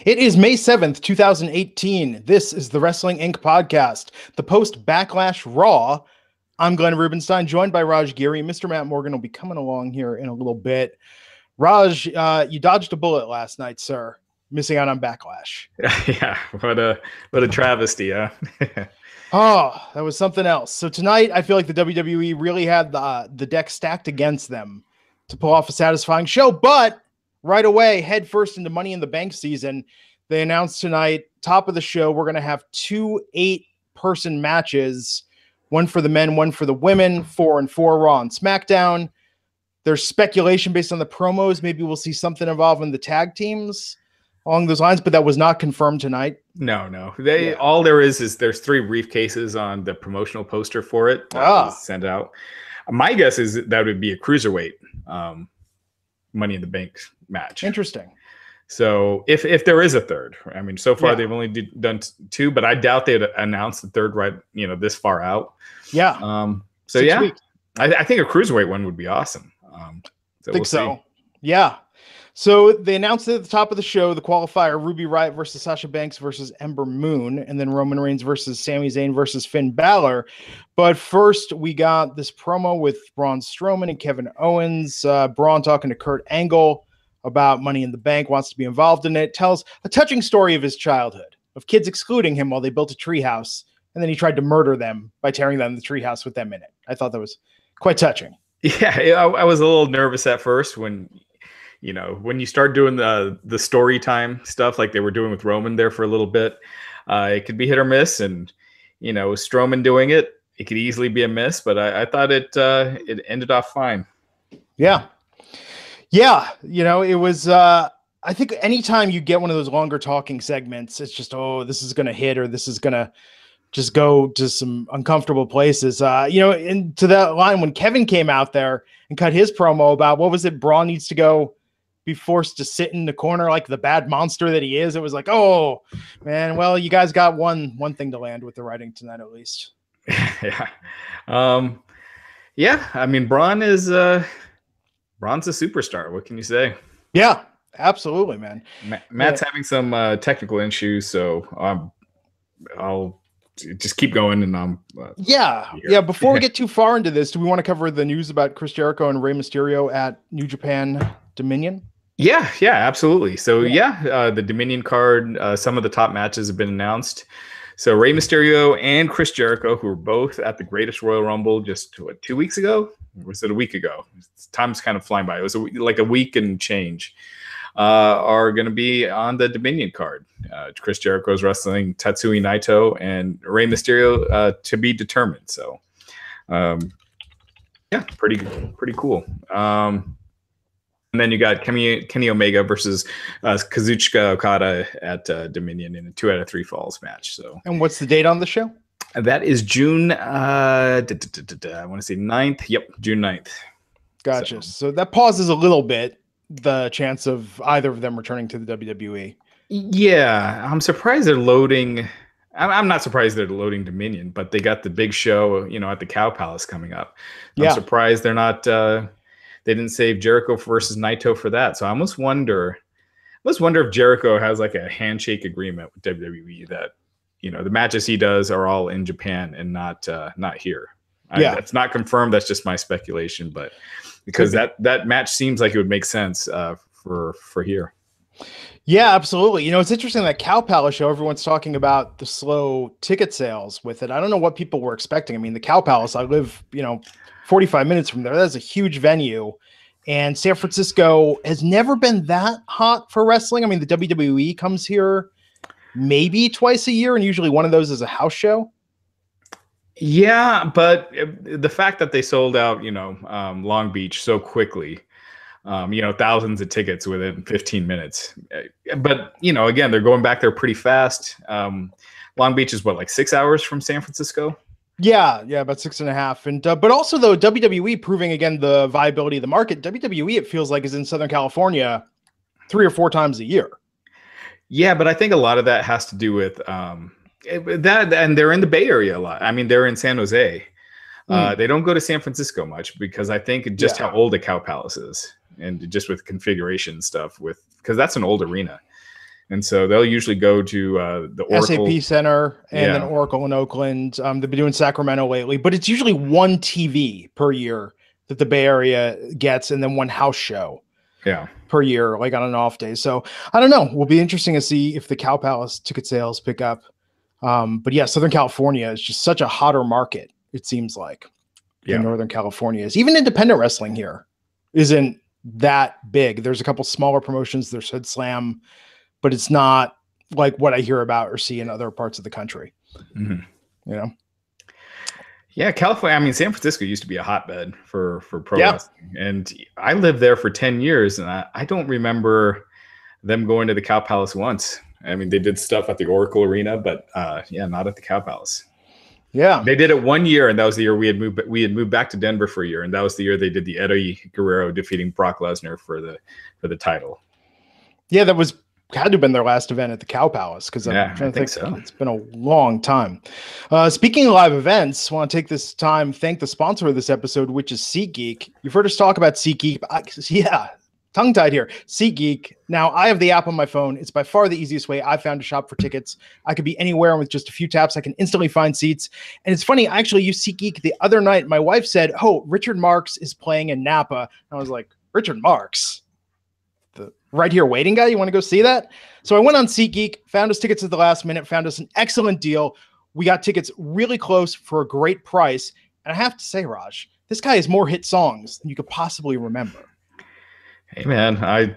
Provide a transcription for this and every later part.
It is May 7th, 2018. This is the Wrestling Inc. podcast, the post Backlash RAW. I'm Glenn Rubenstein, joined by Raj Giri. Mr. Matt Morgan will be coming along here in a little bit. Raj, you dodged a bullet last night, sir. Missing out on Backlash. Yeah, what a travesty, huh? Oh, that was something else. So tonight, I feel like the WWE really had the deck stacked against them to pull off a satisfying show, but right away, head first into Money in the Bank season, they announced tonight, top of the show, we're going to have 2 8-person matches, one for the men, one for the women, 4 and 4 Raw and SmackDown. There's speculation based on the promos. Maybe we'll see something involving the tag teams along those lines, but that was not confirmed tonight. No. All there is there's 3 briefcases on the promotional poster for it. Sent out. My guess is that would be a cruiserweight Money in the Bank match. Interesting. So if there is a third, I mean, so far they've only done 2, but I doubt they'd announce the third this far out. Yeah. So 6 weeks. I think a cruiserweight one would be awesome. So. Yeah. So they announced it at the top of the show, the qualifier, Ruby Riot versus Sasha Banks versus Ember Moon, and then Roman Reigns versus Sami Zayn versus Finn Balor. But first, we got this promo with Braun Strowman and Kevin Owens. Braun talking to Kurt Angle about Money in the Bank, wants to be involved in it, tells a touching story of his childhood, of kids excluding him while they built a treehouse, and then he tried to murder them by tearing down the treehouse with them in it. I thought that was quite touching. Yeah, I was a little nervous at first when you start doing the story time stuff like they were doing with Roman there for a little bit. It could be hit or miss, and Strowman doing it could easily be a miss, but I thought it ended off fine. Yeah. It was I think anytime you get one of those longer talking segments, it's just, this is gonna hit, or this is gonna just go to some uncomfortable places. Into that line when Kevin came out there and cut his promo about, what was it, Braun needs to go be forced to sit in the corner like the bad monster that he is. It was like, oh man, well, you guys got one thing to land with the writing tonight, at least. Yeah. I mean, Braun's a superstar. What can you say? Yeah, absolutely, man. Matt's having some technical issues, so I'll just keep going. And before we get too far into this, do we want to cover the news about Chris Jericho and Rey Mysterio at New Japan Dominion? Yeah, absolutely. So the Dominion card, some of the top matches have been announced. So Rey Mysterio and Chris Jericho, who were both at the Greatest Royal Rumble just 2 weeks ago, or was it a week ago? Time's kind of flying by. It was like a week and change. Are going to be on the Dominion card. Chris Jericho is wrestling Tatsuya Naito, and Rey Mysterio to be determined. So, pretty cool. And then you got Kenny Omega versus Kazuchika Okada at Dominion in a 2 out of 3 falls match. So, and what's the date on the show? That is June. I want to say 9th. Yep, June 9th. Gotcha. So that pauses a little bit the chance of either of them returning to the WWE. Yeah, I'm surprised they're loading. I'm not surprised they're loading Dominion, but they got the big show, at the Cow Palace coming up. I'm surprised they're not. They didn't save Jericho versus Naito for that. So I almost wonder if Jericho has like a handshake agreement with WWE that the matches he does are all in Japan and not here. That's not confirmed. That's just my speculation, but because that match seems like it would make sense for here. Yeah, absolutely. It's interesting, that Cow Palace show, everyone's talking about the slow ticket sales with it. I don't know what people were expecting. I mean, the Cow Palace, I live, 45 minutes from there. That's a huge venue. And San Francisco has never been that hot for wrestling. I mean, the WWE comes here maybe twice a year, and usually one of those is a house show. Yeah, but the fact that they sold out, Long Beach so quickly, thousands of tickets within 15 minutes. But, again, they're going back there pretty fast. Long Beach is like 6 hours from San Francisco? Yeah, about 6.5. And but also, though, WWE proving again the viability of the market. WWE, it feels like, is in Southern California 3 or 4 times a year. Yeah, but I think a lot of that has to do with that, and they're in the Bay Area a lot. I mean, they're in San Jose. They don't go to San Francisco much because I think just how old the Cow Palace is, and just with configuration stuff, because that's an old arena. And so they'll usually go to the Oracle SAP Center and then Oracle in Oakland. They've been doing Sacramento lately, but it's usually one TV per year that the Bay Area gets, and then one house show per year, like on an off day. So I don't know. Will be interesting to see if the Cow Palace ticket sales pick up. But yeah, Southern California is just such a hotter market, it seems like, than Northern California is. Even independent wrestling here isn't that big. There's a couple smaller promotions. There's Hood Slam, but it's not like what I hear about or see in other parts of the country. You know? Yeah, California. I mean, San Francisco used to be a hotbed for pro wrestling, and I lived there for 10 years, and I don't remember them going to the Cow Palace once. I mean, they did stuff at the Oracle Arena, but not at the Cow Palace. Yeah, they did it one year, and that was the year we had moved back to Denver for a year, and that was the year they did the Eddie Guerrero defeating Brock Lesnar for the title. Yeah, that had to have been their last event at the Cow Palace, because I'm trying to think so. It's been a long time. Speaking of live events, I want to take this time, thank the sponsor of this episode, which is SeatGeek. You've heard us talk about SeatGeek. Tongue-tied here. SeatGeek. Now, I have the app on my phone. It's by far the easiest way I've found to shop for tickets. I could be anywhere, and with just a few taps, I can instantly find seats. And it's funny, I actually used SeatGeek the other night. My wife said, "Oh, Richard Marx is playing in Napa." And I was like, "Richard Marx? The Right Here Waiting guy? You want to go see that?" So I went on SeatGeek, found us tickets at the last minute, found us an excellent deal. We got tickets really close for a great price. And I have to say, Raj, this guy has more hit songs than you could possibly remember. Hey man, I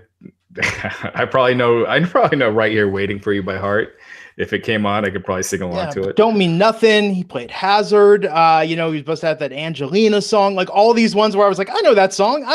probably know Right Here Waiting for You by heart. If it came on, I could probably sing along to it. Don't Mean Nothing. He played Hazard. He was supposed to have that Angelina song, like all these ones where I was like, I know that song.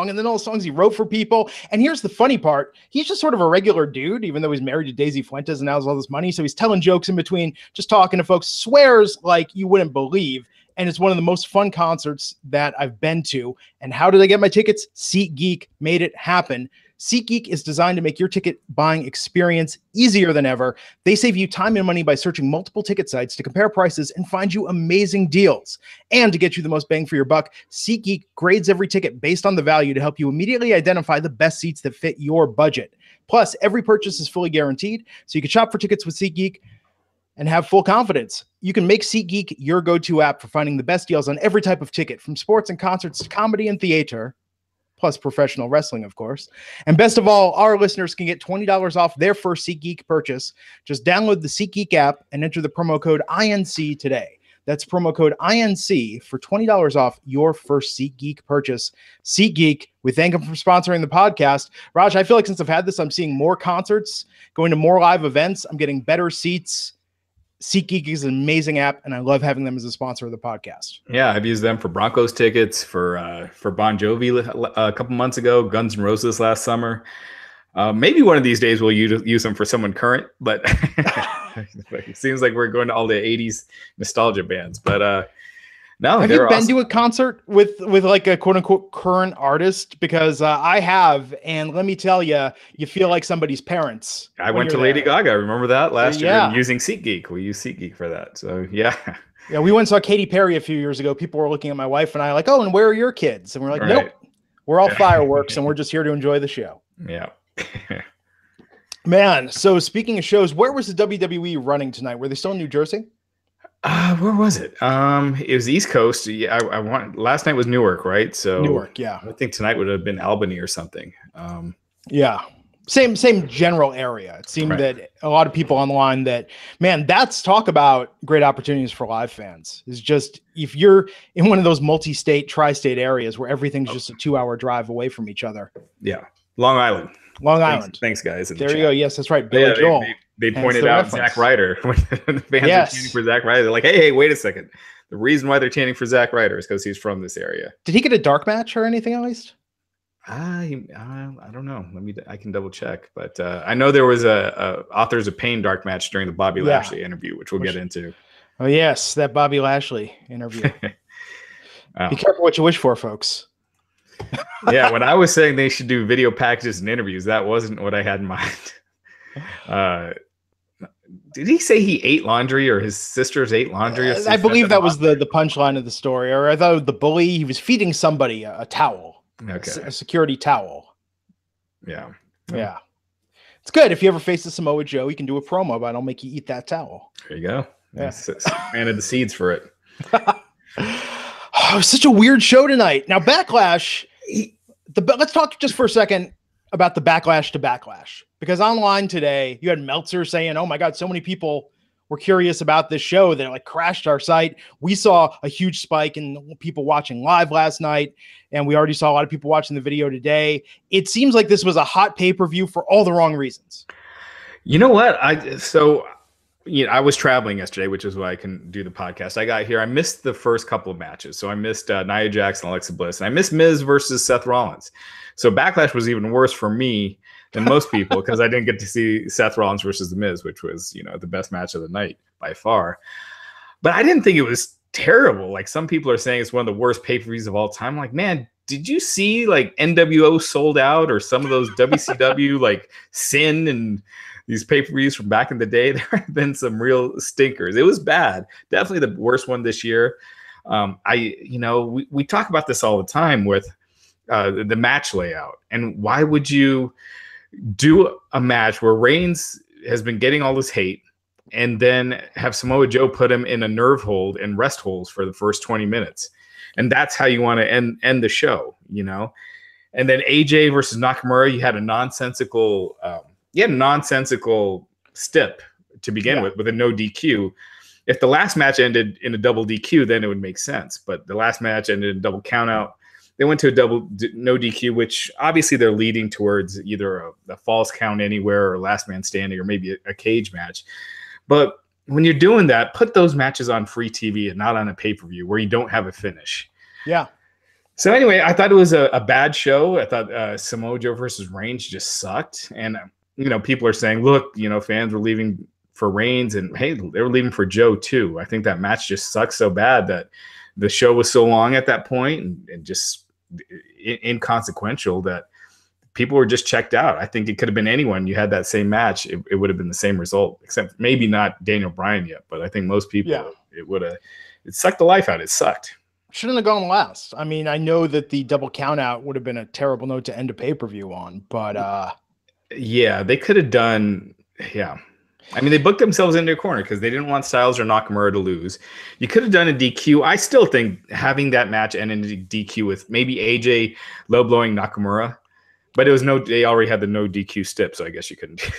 And then all the songs he wrote for people. And here's the funny part. He's just sort of a regular dude, even though he's married to Daisy Fuentes and now has all this money. So he's telling jokes in between, just talking to folks, swears like you wouldn't believe. And it's one of the most fun concerts that I've been to. And how did I get my tickets? SeatGeek made it happen. SeatGeek is designed to make your ticket buying experience easier than ever. They save you time and money by searching multiple ticket sites to compare prices and find you amazing deals. And to get you the most bang for your buck, SeatGeek grades every ticket based on the value to help you immediately identify the best seats that fit your budget. Plus, every purchase is fully guaranteed, so you can shop for tickets with SeatGeek and have full confidence. You can make SeatGeek your go-to app for finding the best deals on every type of ticket, from sports and concerts to comedy and theater, plus professional wrestling, of course. And best of all, our listeners can get $20 off their first SeatGeek purchase. Just download the SeatGeek app and enter the promo code INC today. That's promo code INC for $20 off your first SeatGeek purchase. SeatGeek, we thank them for sponsoring the podcast. Raj, I feel like since I've had this, I'm seeing more concerts, going to more live events. I'm getting better seats. SeatGeek is an amazing app, and I love having them as a sponsor of the podcast. Yeah, I've used them for Broncos tickets, for Bon Jovi a couple months ago, Guns N' Roses last summer. Maybe one of these days we'll use them for someone current, but it seems like we're going to all the 80s nostalgia bands. But no, have you been to a concert with like a quote unquote current artist? Because I have, and let me tell you, you feel like somebody's parents. I went to Lady Gaga. Remember that last year using SeatGeek. We use SeatGeek for that. So yeah. Yeah, we went and saw Katy Perry a few years ago. People were looking at my wife and I like, "Oh, and where are your kids?" And we're like, "Nope, we're all fireworks, and we're just here to enjoy the show." Yeah. Man, so speaking of shows, where was the WWE running tonight? Were they still in New Jersey? Where was it? It was East Coast. Yeah, last night was Newark, right? So Newark, yeah. I think tonight would have been Albany or something. Yeah. Same general area. It seemed that a lot of people online that, man, that's talk about great opportunities for live fans. Is just if you're in one of those multi-state, tri-state areas where everything's just a 2-hour drive away from each other. Yeah. Long Island. Thanks guys. There you go. Yes, that's right. Billy Joel. They pointed out Zack Ryder when the fans are chanting for Zack Ryder. They're like, hey, wait a second. The reason why they're chanting for Zack Ryder is because he's from this area. Did he get a dark match or anything at least? I don't know. I can double check, but I know there was a Authors of Pain dark match during the Bobby Lashley interview, which we'll get into. Oh yes, that Bobby Lashley interview. Be careful what you wish for, folks. Yeah, when I was saying they should do video packages and interviews, that wasn't what I had in mind. Did he say he ate laundry or his sisters ate laundry? Or I believe that was the punchline of the story. Or I thought it was the bully. He was feeding somebody a towel, a security towel. Yeah. Yeah. It's good. If you ever face a Samoa Joe, you can do a promo, but I'll make you eat that towel. There you go. Yeah. Planted the seeds for it. Oh, such a weird show tonight. Now, Backlash, let's talk just for a second about the Backlash to Backlash. Because online today, you had Meltzer saying, oh my God, so many people were curious about this show that like crashed our site. We saw a huge spike in people watching live last night, and we already saw a lot of people watching the video today. It seems like this was a hot pay-per-view for all the wrong reasons. You know what? I was traveling yesterday, which is why I couldn't do the podcast. I got here. I missed the first couple of matches. So I missed Nia Jax and Alexa Bliss, and I missed Miz versus Seth Rollins. So Backlash was even worse for me than most people because I didn't get to see Seth Rollins versus The Miz, which was, the best match of the night by far. But I didn't think it was terrible. Like some people are saying it's one of the worst pay-per-views of all time. I'm like, man, did you see like NWO Sold Out or some of those WCW like Sin and these pay-per-views from back in the day? There have been some real stinkers. It was bad. Definitely the worst one this year. We talk about this all the time with the match layout. And why would you do a match where Reigns has been getting all this hate and then have Samoa Joe put him in a nerve hold and rest holds for the first 20 minutes? And that's how you want to end the show, And then AJ versus Nakamura, you had a nonsensical stip to begin with a no DQ. If the last match ended in a double DQ, then it would make sense. But the last match ended in a double count out. They went to a double no DQ, which obviously they're leading towards either a false count anywhere or last man standing or maybe a cage match. But when you're doing that, put those matches on free TV and not on a pay-per-view where you don't have a finish. Yeah. So anyway, I thought it was a bad show. I thought Samoa Joe versus Reigns just sucked. And, people are saying, look, fans were leaving for Reigns and hey, they were leaving for Joe too. I think that match just sucked so bad that the show was so long at that point and just inconsequential that people were just checked out. I think it could have been anyone. You had that same match. It would have been the same result, except maybe not Daniel Bryan yet. But I think most people, it sucked the life out. It sucked. Shouldn't have gone last. I mean, I know that the double count out would have been a terrible note to end a pay-per-view on, but yeah, they could have done. Yeah. I mean, they booked themselves into a corner because they didn't want Styles or Nakamura to lose. You could have done a DQ. I still think having that match end in a DQ with maybe AJ low blowing Nakamura, but it was they already had the no DQ stip, so I guess you couldn't do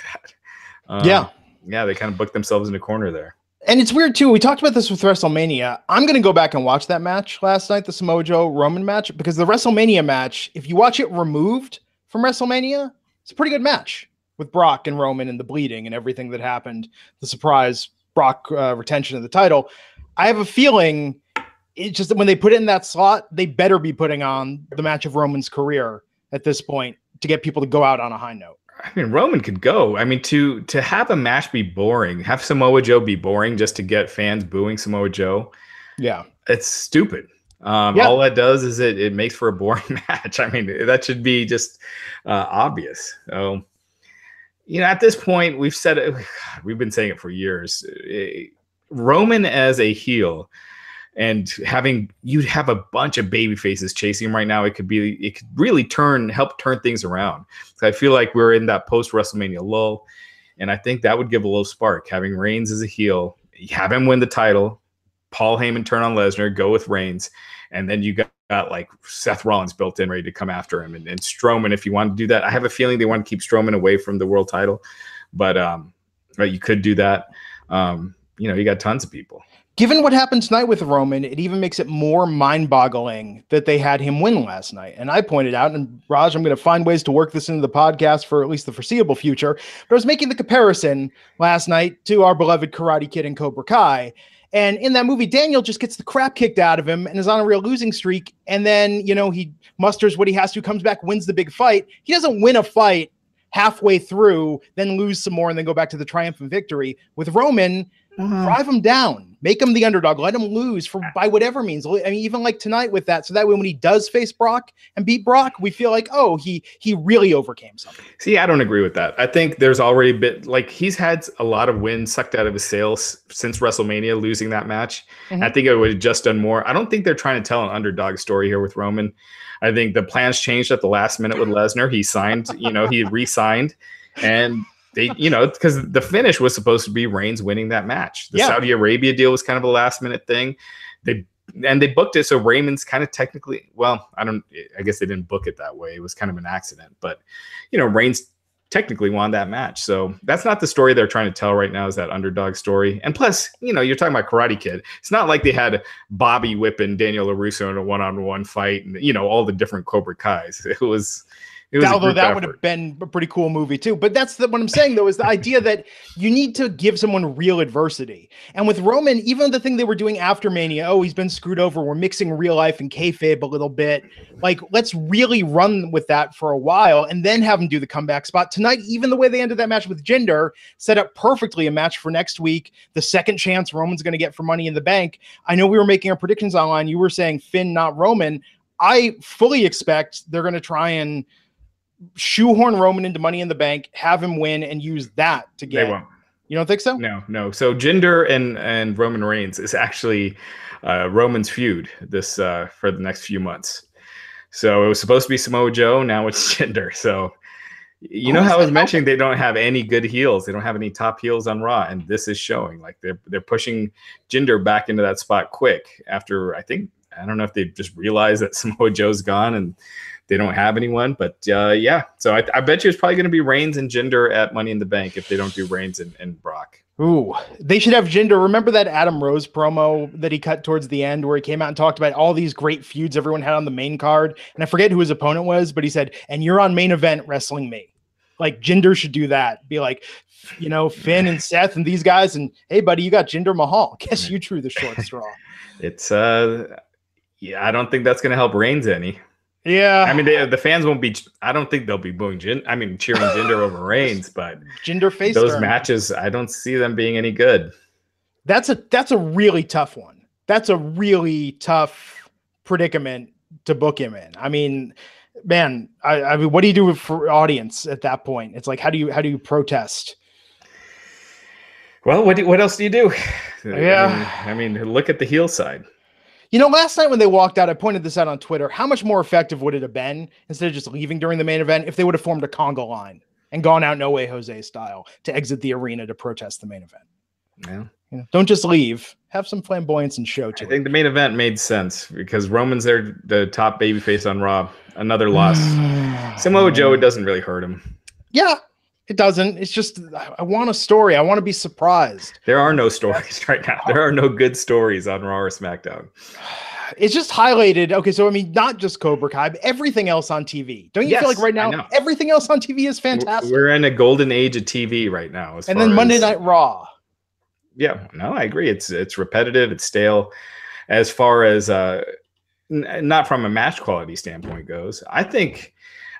that. Yeah, they kind of booked themselves in a corner there. And it's weird too. We talked about this with WrestleMania. I'm going to go back and watch that match last night, the Samoa Joe Roman match, because the WrestleMania match, if you watch it removed from WrestleMania, it's a pretty good match. With Brock and Roman and the bleeding and everything that happened, the surprise Brock retention of the title. I have a feeling it's just that when they put it in that slot, they better be putting on the match of Roman's career at this point to get people to go out on a high note. I mean, Roman could go. I mean, to have a match be boring, have Samoa Joe be boring just to get fans booing Samoa Joe. Yeah. It's stupid. All that does is it makes for a boring match. I mean, that should be just obvious. So, at this point, we've said it. We've been saying it for years. Roman as a heel, and you'd have a bunch of baby faces chasing him right now. It could really help turn things around. So I feel like we're in that post WrestleMania lull, and I think that would give a little spark. Having Reigns as a heel, have him win the title, Paul Heyman turn on Lesnar, go with Reigns, and then you got like Seth Rollins built in, ready to come after him, and Strowman. If you want to do that, I have a feeling they want to keep Strowman away from the world title, but you could do that. You got tons of people. Given what happened tonight with Roman, it even makes it more mind-boggling that they had him win last night. And I pointed out, and Raj, I'm going to find ways to work this into the podcast for at least the foreseeable future, but I was making the comparison last night to our beloved Karate Kid and Cobra Kai. And in that movie, Daniel just gets the crap kicked out of him and is on a real losing streak. And then, he musters what he has to, comes back, wins the big fight. He doesn't win a fight halfway through, then lose some more, and then go back to the triumphant victory. With Roman, drive him down, make him the underdog, let him lose by whatever means. I mean, even like tonight with that. So that way, when he does face Brock and beat Brock, we feel like, oh, he really overcame something. See, I don't agree with that. I think there's already he's had a lot of wins sucked out of his sails since WrestleMania, losing that match. Mm-hmm. I think it would have just done more. I don't think they're trying to tell an underdog story here with Roman. I think the plans changed at the last minute with Lesnar. He signed, he re-signed, and they, because the finish was supposed to be Reigns winning that match. The Saudi Arabia deal was kind of a last minute thing. They booked it so Raymond's kind of technically, well, I guess they didn't book it that way. It was kind of an accident, but Reigns technically won that match. So that's not the story they're trying to tell right now, is that underdog story. And plus, you're talking about Karate Kid. It's not like they had Bobby whipping Daniel LaRusso in a one-on-one fight and, all the different Cobra Kais. It was although that would have been a pretty cool movie too. But that's what I'm saying, though, is the idea that you need to give someone real adversity. And with Roman, even the thing they were doing after Mania, he's been screwed over. We're mixing real life and kayfabe a little bit. Like, let's really run with that for a while and then have him do the comeback spot. Tonight, even the way they ended that match with Jinder set up perfectly a match for next week. The second chance Roman's going to get for Money in the Bank. I know we were making our predictions online. You were saying Finn, not Roman. I fully expect they're going to try and shoehorn Roman into Money in the Bank, have him win, and use that to get. They won't. You don't think so? No. So Jinder and Roman Reigns is actually Roman's feud this for the next few months. So it was supposed to be Samoa Joe. Now it's Jinder. So how I was mentioning, they don't have any good heels. They don't have any top heels on Raw, and this is showing. Like they're pushing Jinder back into that spot quick after I don't know if they just realized that Samoa Joe's gone and they don't have anyone, but yeah. So I bet you it's probably going to be Reigns and Jinder at Money in the Bank if they don't do Reigns and Brock. Ooh, they should have Jinder. Remember that Adam Rose promo that he cut towards the end where he came out and talked about all these great feuds everyone had on the main card? And I forget who his opponent was, but he said, and you're on main event wrestling me. Like, Jinder should do that. Be like, Finn and Seth and these guys. And hey, buddy, you got Jinder Mahal. Guess you drew the short straw. It's, I don't think that's going to help Reigns any. Yeah, I mean, the fans won't be. I don't think they'll be booing cheering Jinder over Reigns, but Jinder face those turn. Matches, I don't see them being any good. That's a really tough one. That's a really tough predicament to book him in. I mean, man, I mean, what do you do for audience at that point? It's like, how do you protest? Well, what else do you do? Yeah, I mean, look at the heel side. Last night when they walked out, I pointed this out on Twitter. How much more effective would it have been instead of just leaving during the main event if they would have formed a conga line and gone out No Way Jose style to exit the arena to protest the main event? Yeah. Don't just leave. Have some flamboyance and show to it. I think the main event made sense because Roman's the top babyface on Raw. Another loss. Samoa Joe, it doesn't really hurt him. Yeah. It doesn't. It's just, I want a story. I want to be surprised. There are no stories right now. There are no good stories on Raw or SmackDown. It's just highlighted. Okay, so I mean, not just Cobra Kai, but everything else on TV. Don't you feel like right now, everything else on TV is fantastic? We're in a golden age of TV right now. And then Monday Night Raw. Yeah, no, I agree. It's repetitive. It's stale. As far as, not from a match quality standpoint goes, I think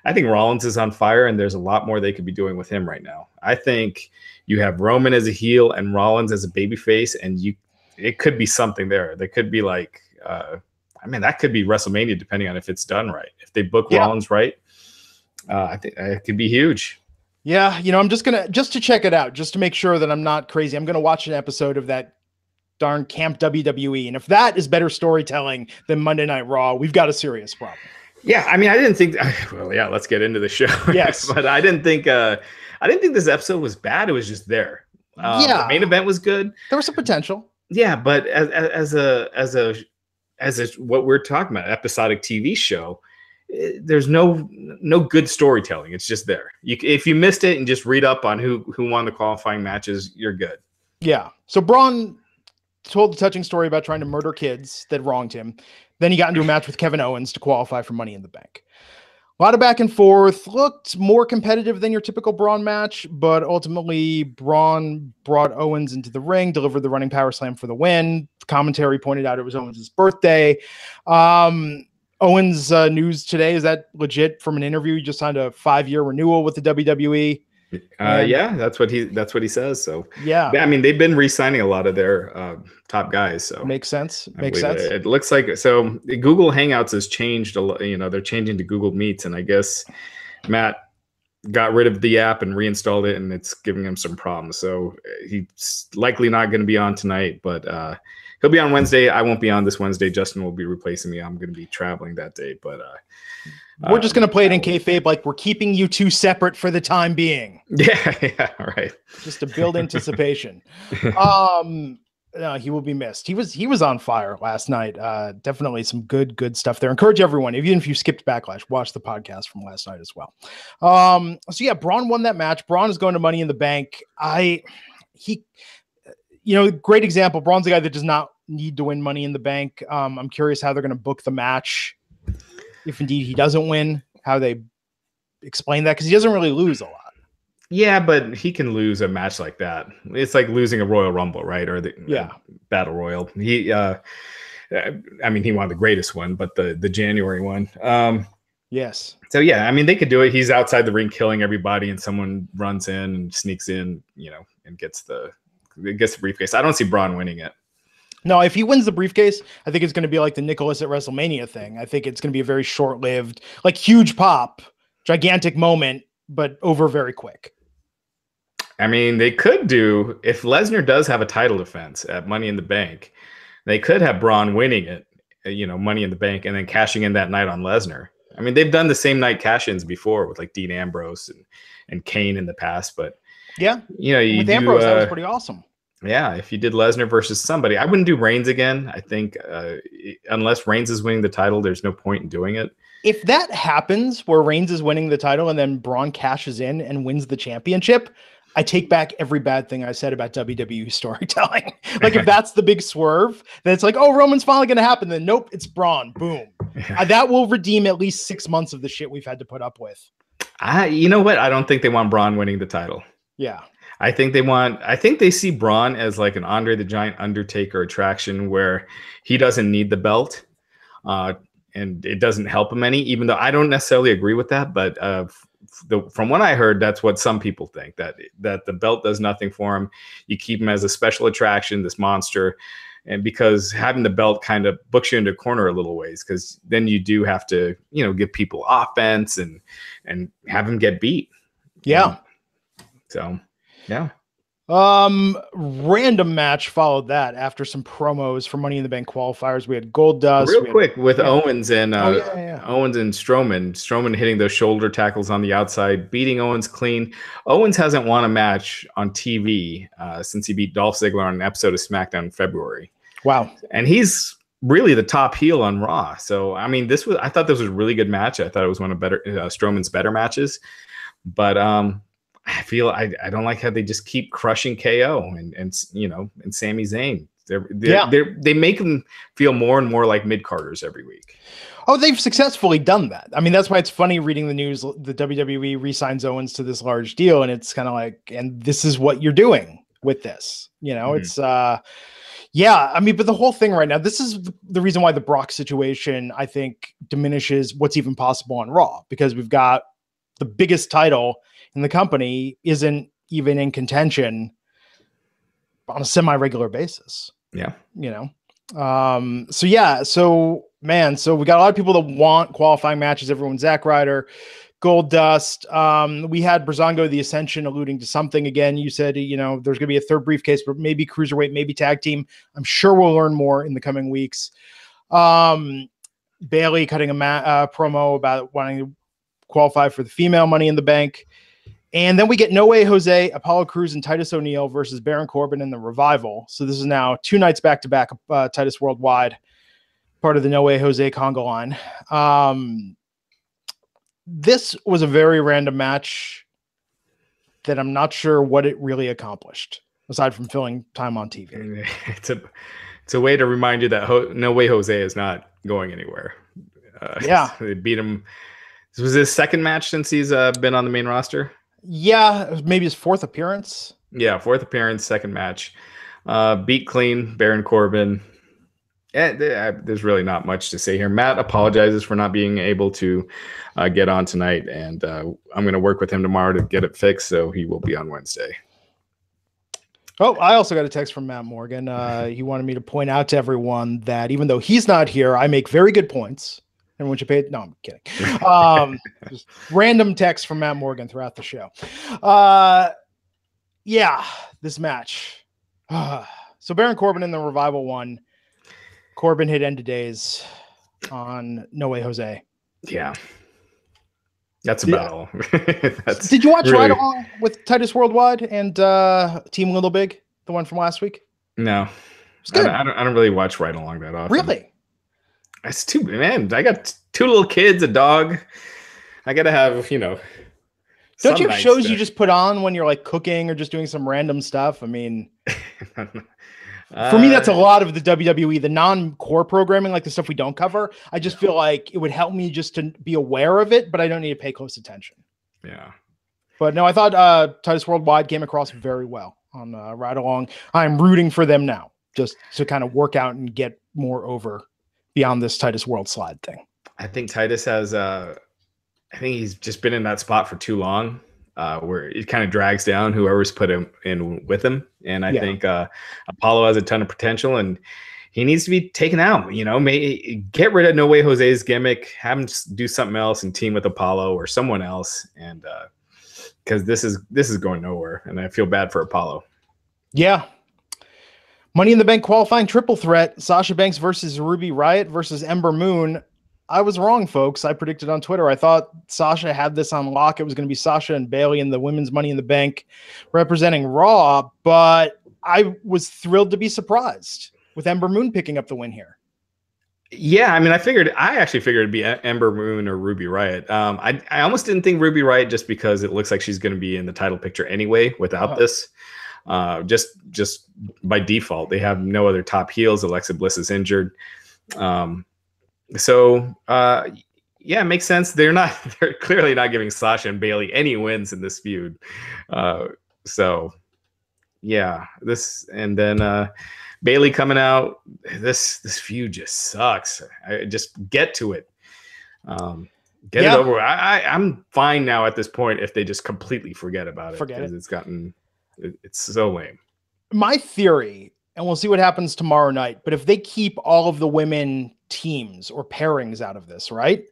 Rollins is on fire, and there's a lot more they could be doing with him right now. I think you have Roman as a heel and Rollins as a babyface, and it could be something there. There could be like, that could be WrestleMania depending on if it's done right. If they book Rollins right, I think it could be huge. Yeah, I'm just to check it out, just to make sure that I'm not crazy. I'm gonna watch an episode of that darn Camp WWE, and if that is better storytelling than Monday Night Raw, we've got a serious problem. Yeah, I mean, I didn't think. Well, yeah, let's get into the show. Yes, but I didn't think this episode was bad. It was just there. The main event was good. There was some potential. Yeah, but as a what we're talking about, episodic TV show, there's no good storytelling. It's just there. If you missed it and just read up on who won the qualifying matches, you're good. Yeah. So Braun told the touching story about trying to murder kids that wronged him. Then he got into a match with Kevin Owens to qualify for Money in the Bank. A lot of back and forth, looked more competitive than your typical Braun match, but ultimately Braun brought Owens into the ring, delivered the running power slam for the win. The commentary pointed out it was Owens' birthday. Owens news today, is that legit from an interview? He just signed a 5-year renewal with the WWE. Yeah, that's what he says. So yeah, I mean, they've been re-signing a lot of their top guys. So makes sense. Makes sense. It looks like so. Google Hangouts has changed a lot. They're changing to Google Meets, and I guess Matt got rid of the app and reinstalled it, and it's giving him some problems. So he's likely not going to be on tonight, but he'll be on Wednesday. I won't be on this Wednesday. Justin will be replacing me. I'm going to be traveling that day, but we're just going to play it in kayfabe, like we're keeping you two separate for the time being. Yeah, right. Just to build anticipation. No, he will be missed. He was on fire last night. Definitely some good stuff there. Encourage everyone, even if you skipped Backlash, watch the podcast from last night as well. So yeah, Braun won that match. Braun is going to Money in the Bank. Great example. Braun's a guy that does not need to win Money in the Bank. I'm curious how they're going to book the match. If indeed he doesn't win, how they explain that, because he doesn't really lose a lot. Yeah, but he can lose a match like that. It's like losing a Royal Rumble, right? Or the Battle Royal. He won the greatest one, but the January one. Yes. So yeah, I mean, they could do it. He's outside the ring killing everybody, and someone runs in and sneaks in, and gets the briefcase. I don't see Braun winning it. No, if he wins the briefcase, I think it's going to be like the Nicholas at WrestleMania thing. I think it's going to be a very short-lived, like huge pop, gigantic moment, but over very quick. I mean, they could do, if Lesnar does have a title defense at Money in the Bank, they could have Braun winning it, Money in the Bank, and then cashing in that night on Lesnar. I mean, they've done the same night cash-ins before with like Dean Ambrose and Kane in the past, but yeah, with Ambrose, that was pretty awesome. Yeah, if you did Lesnar versus somebody, I wouldn't do Reigns again. I think unless Reigns is winning the title, there's no point in doing it. If that happens, where Reigns is winning the title and then Braun cashes in and wins the championship, I take back every bad thing I said about WWE storytelling. Like if that's the big swerve, then it's like, oh, Roman's finally going to happen. Then nope, it's Braun. Boom. Yeah. That will redeem at least 6 months of the shit we've had to put up with. You know what? I don't think they want Braun winning the title. Yeah. I think they see Braun as like an Andre the Giant Undertaker attraction where he doesn't need the belt. And it doesn't help him any, even though I don't necessarily agree with that. But from what I heard, that's what some people think, that the belt does nothing for him. You keep him as a special attraction, this monster. And because having the belt kind of books you into a corner a little ways, because then you do have to, give people offense and have him get beat. Yeah. So, yeah. Random match followed that after some promos for Money in the Bank qualifiers. We had Goldust. Real quick with Owens and Owens and Strowman hitting those shoulder tackles on the outside, beating Owens clean. Owens hasn't won a match on TV since he beat Dolph Ziggler on an episode of SmackDown in February. Wow. And he's really the top heel on Raw. So, I mean, I thought this was a really good match. I thought it was one of Strowman's better matches, but, I feel I don't like how they just keep crushing KO and Sami Zayn. They make them feel more and more like mid-carders every week. Oh, they've successfully done that. I mean, that's why it's funny reading the news. The WWE re-signs Owens to this large deal, and it's kind of like, and this is what you're doing with this. It's yeah. I mean, but the whole thing right now, this is the reason why the Brock situation, I think, diminishes what's even possible on Raw, because we've got the biggest title in the company isn't even in contention on a semi-regular basis. Yeah. So we got a lot of people that want qualifying matches. Everyone, Zack Ryder, Goldust. We had Breezango, the Ascension, alluding to something again. You said, there's going to be a third briefcase, but maybe cruiserweight, maybe tag team. I'm sure we'll learn more in the coming weeks. Bayley cutting a promo about wanting to qualify for the female Money in the Bank. And then we get No Way Jose, Apollo Crews, and Titus O'Neil versus Baron Corbin and the Revival. So this is now 2 nights back-to-back, Titus Worldwide, part of the No Way Jose Conga line. This was a very random match that I'm not sure what it really accomplished, aside from filling time on TV. It's a way to remind you that No Way Jose is not going anywhere. They beat him. This was his second match since he's been on the main roster. Yeah, maybe his fourth appearance. Yeah, fourth appearance, second match. Beat clean, Baron Corbin. There's really not much to say here. Matt apologizes for not being able to get on tonight, and I'm going to work with him tomorrow to get it fixed, so he will be on Wednesday. Oh, I also got a text from Matt Morgan. He wanted me to point out to everyone that even though he's not here, I make very good points. And when you pay it, no, I'm kidding. Just random text from Matt Morgan throughout the show. This match. So Baron Corbin and the Revival won. Corbin hit end of days on No Way Jose. Yeah. That's about all. Did you watch Ride Along with Titus Worldwide and Team Little Big, the one from last week? No. It's good. I don't really watch Ride Along that often. Really? It's too, man. I got 2 little kids, a dog. I got to have, Don't you have shows you just put on when you're like cooking or just doing some random stuff? I mean, for me, that's a lot of the WWE, the non-core programming, like the stuff we don't cover. I just feel like it would help me just to be aware of it, but I don't need to pay close attention. Yeah. But no, I thought Titus Worldwide came across very well on Ride Along. I'm rooting for them now, just to kind of work out and get more over beyond this Titus World slide thing. I think Titus has, I think he's just been in that spot for too long. Where it kind of drags down whoever's put him in with him. And I think Apollo has a ton of potential and he needs to be taken out, get rid of No Way Jose's gimmick, have him do something else and team with Apollo or someone else. And because this is going nowhere and I feel bad for Apollo. Yeah. Money in the Bank qualifying triple threat, Sasha Banks versus Ruby Riot versus Ember Moon. I was wrong, folks. I predicted on Twitter. I thought Sasha had this on lock. It was going to be Sasha and Bayley in the women's Money in the Bank representing Raw, but I was thrilled to be surprised with Ember Moon picking up the win here. Yeah, I mean, I actually figured it'd be Ember Moon or Ruby Riot. I almost didn't think Ruby Riot just because it looks like she's going to be in the title picture anyway without this. Just by default, they have no other top heels. Alexa Bliss is injured. So it makes sense. They're clearly not giving Sasha and Bayley any wins in this feud. And then Bayley coming out. This feud just sucks. I just get to it. Get it over. I'm fine now at this point if they just completely forget about it. Because it's so lame. My theory, and we'll see what happens tomorrow night, but if they keep all of the women teams or pairings out of this, right?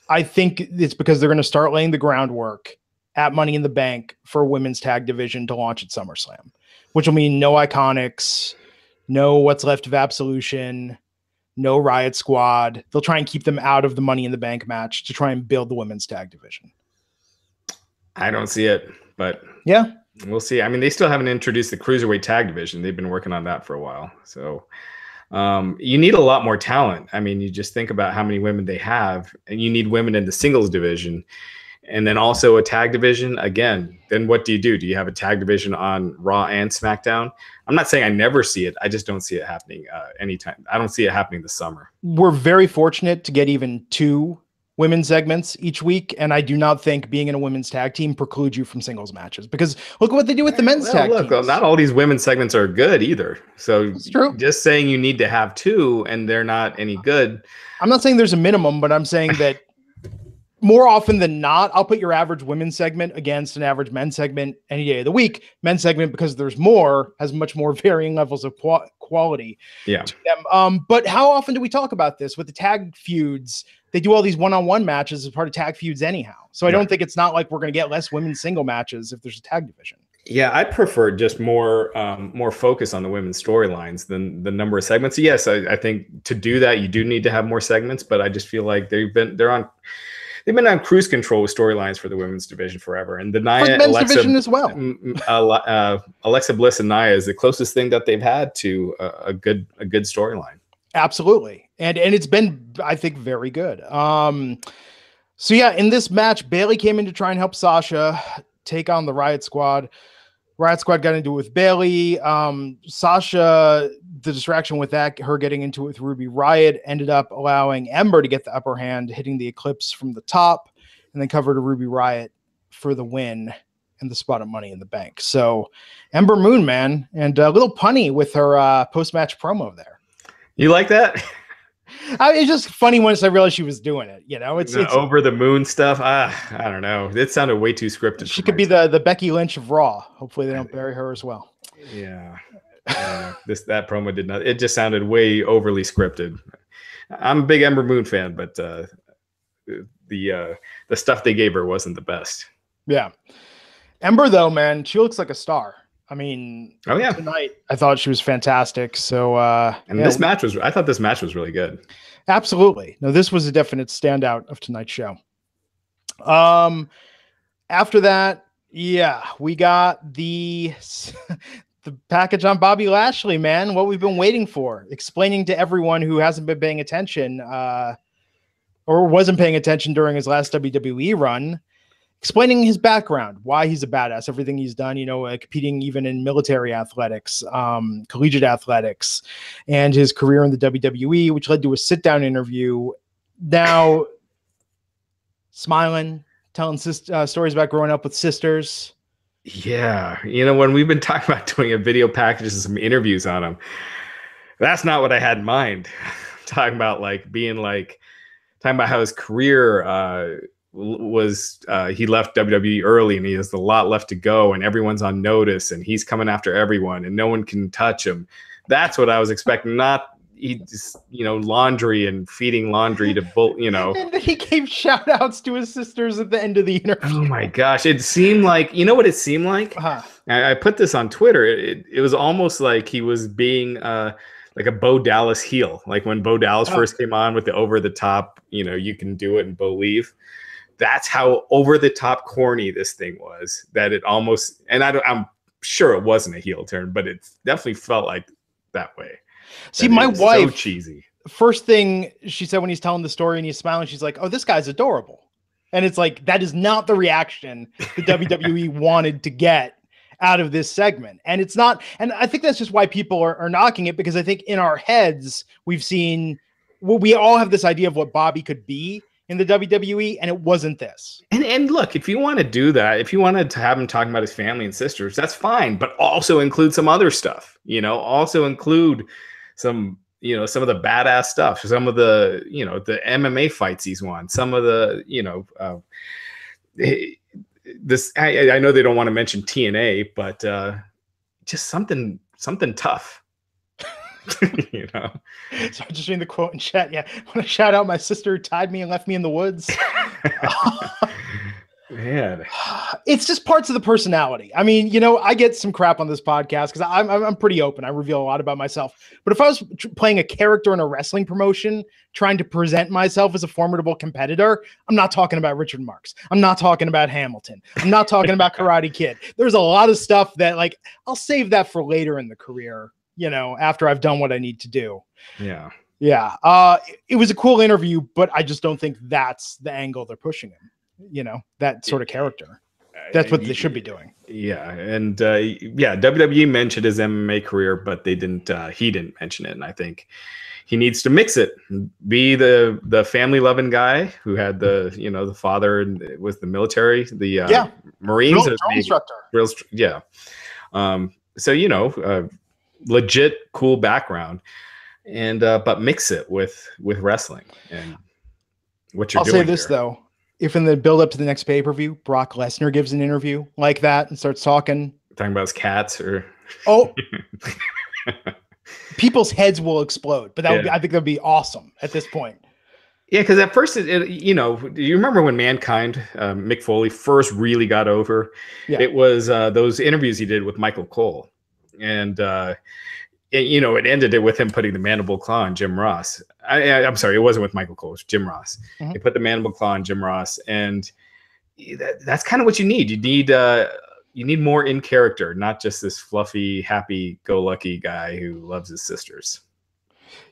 I think it's because they're going to start laying the groundwork at Money in the Bank for a women's tag division to launch at SummerSlam, which will mean no Iconics, no what's left of Absolution, no Riot Squad. They'll try and keep them out of the Money in the Bank match to try and build the women's tag division. I don't see it, but yeah, we'll see. I mean, they still haven't introduced the Cruiserweight tag division. They've been working on that for a while. So you need a lot more talent. I mean, you just think about how many women they have, and you need women in the singles division and then also a tag division. Again, then what do? Do you have a tag division on Raw and SmackDown? I'm not saying I never see it. I just don't see it happening anytime. I don't see it happening this summer. We're very fortunate to get even 2 women's segments each week, and I do not think being in a women's tag team precludes you from singles matches, because look at what they do with the men's tag teams. Well, not all these women's segments are good either. So it's true. Just saying you need to have 2 and they're not any good. I'm not saying there's a minimum, but I'm saying that more often than not, I'll put your average women's segment against an average men's segment any day of the week. Men's segment, because there's more, has much more varying levels of quality. Yeah. To them. But how often do we talk about this with the tag feuds? They do all these one-on-one matches as part of tag feuds anyhow. So I don't think it's not like we're going to get less women's single matches if there's a tag division. Yeah, I prefer just more focus on the women's storylines than the number of segments. Yes, I think to do that, you do need to have more segments, but I just feel like they've been on cruise control with storylines for the women's division forever. And the Nia Alexa division as well. Alexa Bliss and Nia is the closest thing that they've had to a good storyline. Absolutely. And it's been, I think, very good. So yeah, in this match, Bayley came in to try and help Sasha take on the Riot Squad. Riot Squad got into it with Bayley. Sasha, the distraction with that, her getting into it with Ruby Riot, ended up allowing Ember to get the upper hand, hitting the Eclipse from the top, and then covered to Ruby Riot for the win and the spot of Money in the Bank. So Ember Moon, man, and a little punny with her post-match promo there. You like that? It's just funny once I realized she was doing it. It's over the moon stuff. I don't know. It sounded way too scripted. She could be the Becky Lynch of Raw. Hopefully they don't bury her as well. Yeah. That promo did not. It just sounded way overly scripted. I'm a big Ember Moon fan, but the stuff they gave her wasn't the best. Yeah. Ember, though, man, she looks like a star. I mean, oh yeah, tonight I thought she was fantastic. So, and this match was, I thought this match was really good. Absolutely. No, this was a definite standout of tonight's show. After that, yeah, we got the package on Bobby Lashley, man. What we've been waiting for, explaining to everyone who hasn't been paying attention, or wasn't paying attention during his last WWE run, explaining his background, why he's a badass, everything he's done, competing even in military athletics, collegiate athletics, and his career in the WWE, which led to a sit-down interview. Now, smiling, telling stories about growing up with sisters. Yeah. When we've been talking about doing a video package and some interviews on him, that's not what I had in mind. Talking about how his career was he left WWE early and he has a lot left to go and everyone's on notice and he's coming after everyone and no one can touch him. That's what I was expecting. Not he just, laundry and feeding laundry to And then he gave shout outs to his sisters at the end of the interview. Oh my gosh. It seemed like, what it seemed like? I put this on Twitter. It was almost like he was being like a Bo Dallas heel. Like when Bo Dallas first came on with the over the top, you can do it and Bo leave. That's how over the top corny this thing was, that it almost, and I'm sure it wasn't a heel turn, but it definitely felt like that way. See, my wife, so cheesy. First thing she said when he's telling the story and he's smiling, she's like, "Oh, this guy's adorable." And it's like, that is not the reaction the WWE wanted to get out of this segment. And it's not, and I think that's just why people are knocking it, because I think in our heads, we've seen, we all have this idea of what Bobby could be in the WWE, and it wasn't this. And look, if you want to do that, if you wanted to have him talking about his family and sisters, that's fine, but also include some other stuff, also include some, some of the badass stuff, some of the, the MMA fights he's won, some of the, this, I know they don't want to mention TNA, but just something tough. So I'm just reading the quote in chat. Yeah, I want to shout out my sister who tied me and left me in the woods. Man, it's just parts of the personality. I mean, I get some crap on this podcast because I'm pretty open. I reveal a lot about myself. But if I was playing a character in a wrestling promotion, trying to present myself as a formidable competitor, I'm not talking about Richard Marx. I'm not talking about Hamilton. I'm not talking about Karate Kid. There's a lot of stuff that, like, I'll save that for later in the career, after I've done what I need to do. Yeah. Yeah. It was a cool interview, but I just don't think that's the angle they're pushing him. That sort of character. That's what they should be doing. Yeah. And WWE mentioned his MMA career, but he didn't mention it. And I think he needs to mix it, be the family loving guy who had the father and was the military, the Marines, drill instructor. Yeah. So, legit cool background, and but mix it with wrestling and what you're doing. I'll say this though. If in the build up to the next pay-per-view, Brock Lesnar gives an interview like that and starts talking about his cats or people's heads will explode. But that would be, I think that'd be awesome at this point. Yeah, because at first, do you remember when Mankind, Mick Foley, first really got over? Yeah. It was those interviews he did with Michael Cole, and it ended it with him putting the mandible claw on Jim Ross. I'm sorry, it wasn't with Michael Cole, it was Jim Ross. Mm-hmm. He put the mandible claw on Jim Ross, and that's kind of what you need. You need more in character, not just this fluffy, happy-go-lucky guy who loves his sisters.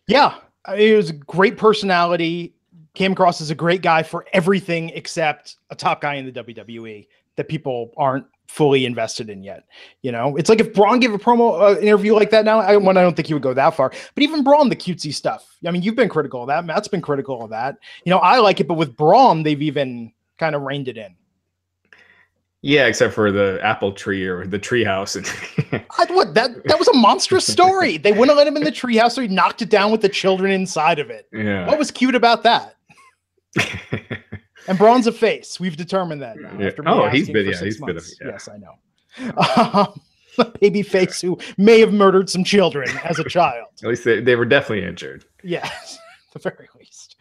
Yeah, it was a great personality. Came across as a great guy for everything except a top guy in the WWE that people aren't fully invested in yet. It's like if Braun gave a promo interview like that now, I don't think he would go that far, but even Braun, the cutesy stuff. I mean, you've been critical of that. Matt's been critical of that. I like it, but with Braun, they've even kind of reined it in. Yeah, except for the apple tree or the tree house. That was a monstrous story. They wouldn't let him in the tree house, so he knocked it down with the children inside of it. Yeah. What was cute about that? And Braun's a face. We've determined that now. Yeah. He's been. Yes, I know. A baby face who may have murdered some children as a child. At least they were definitely injured. Yes, at the very least.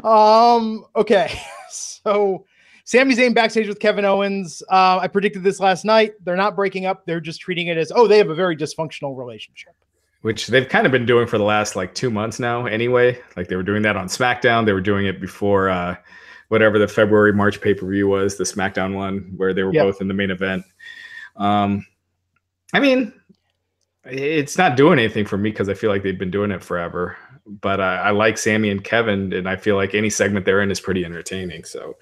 Okay, so Sami Zayn backstage with Kevin Owens. I predicted this last night. They're not breaking up. They're just treating it as, oh, they have a very dysfunctional relationship. Which they've kind of been doing for the last like 2 months now anyway. Like they were doing that on SmackDown. They were doing it before whatever the February, March pay-per-view was, the SmackDown one, where they were both in the main event. I mean, it's not doing anything for me because I feel like they've been doing it forever. But I like Sami and Kevin, and I feel like any segment they're in is pretty entertaining. So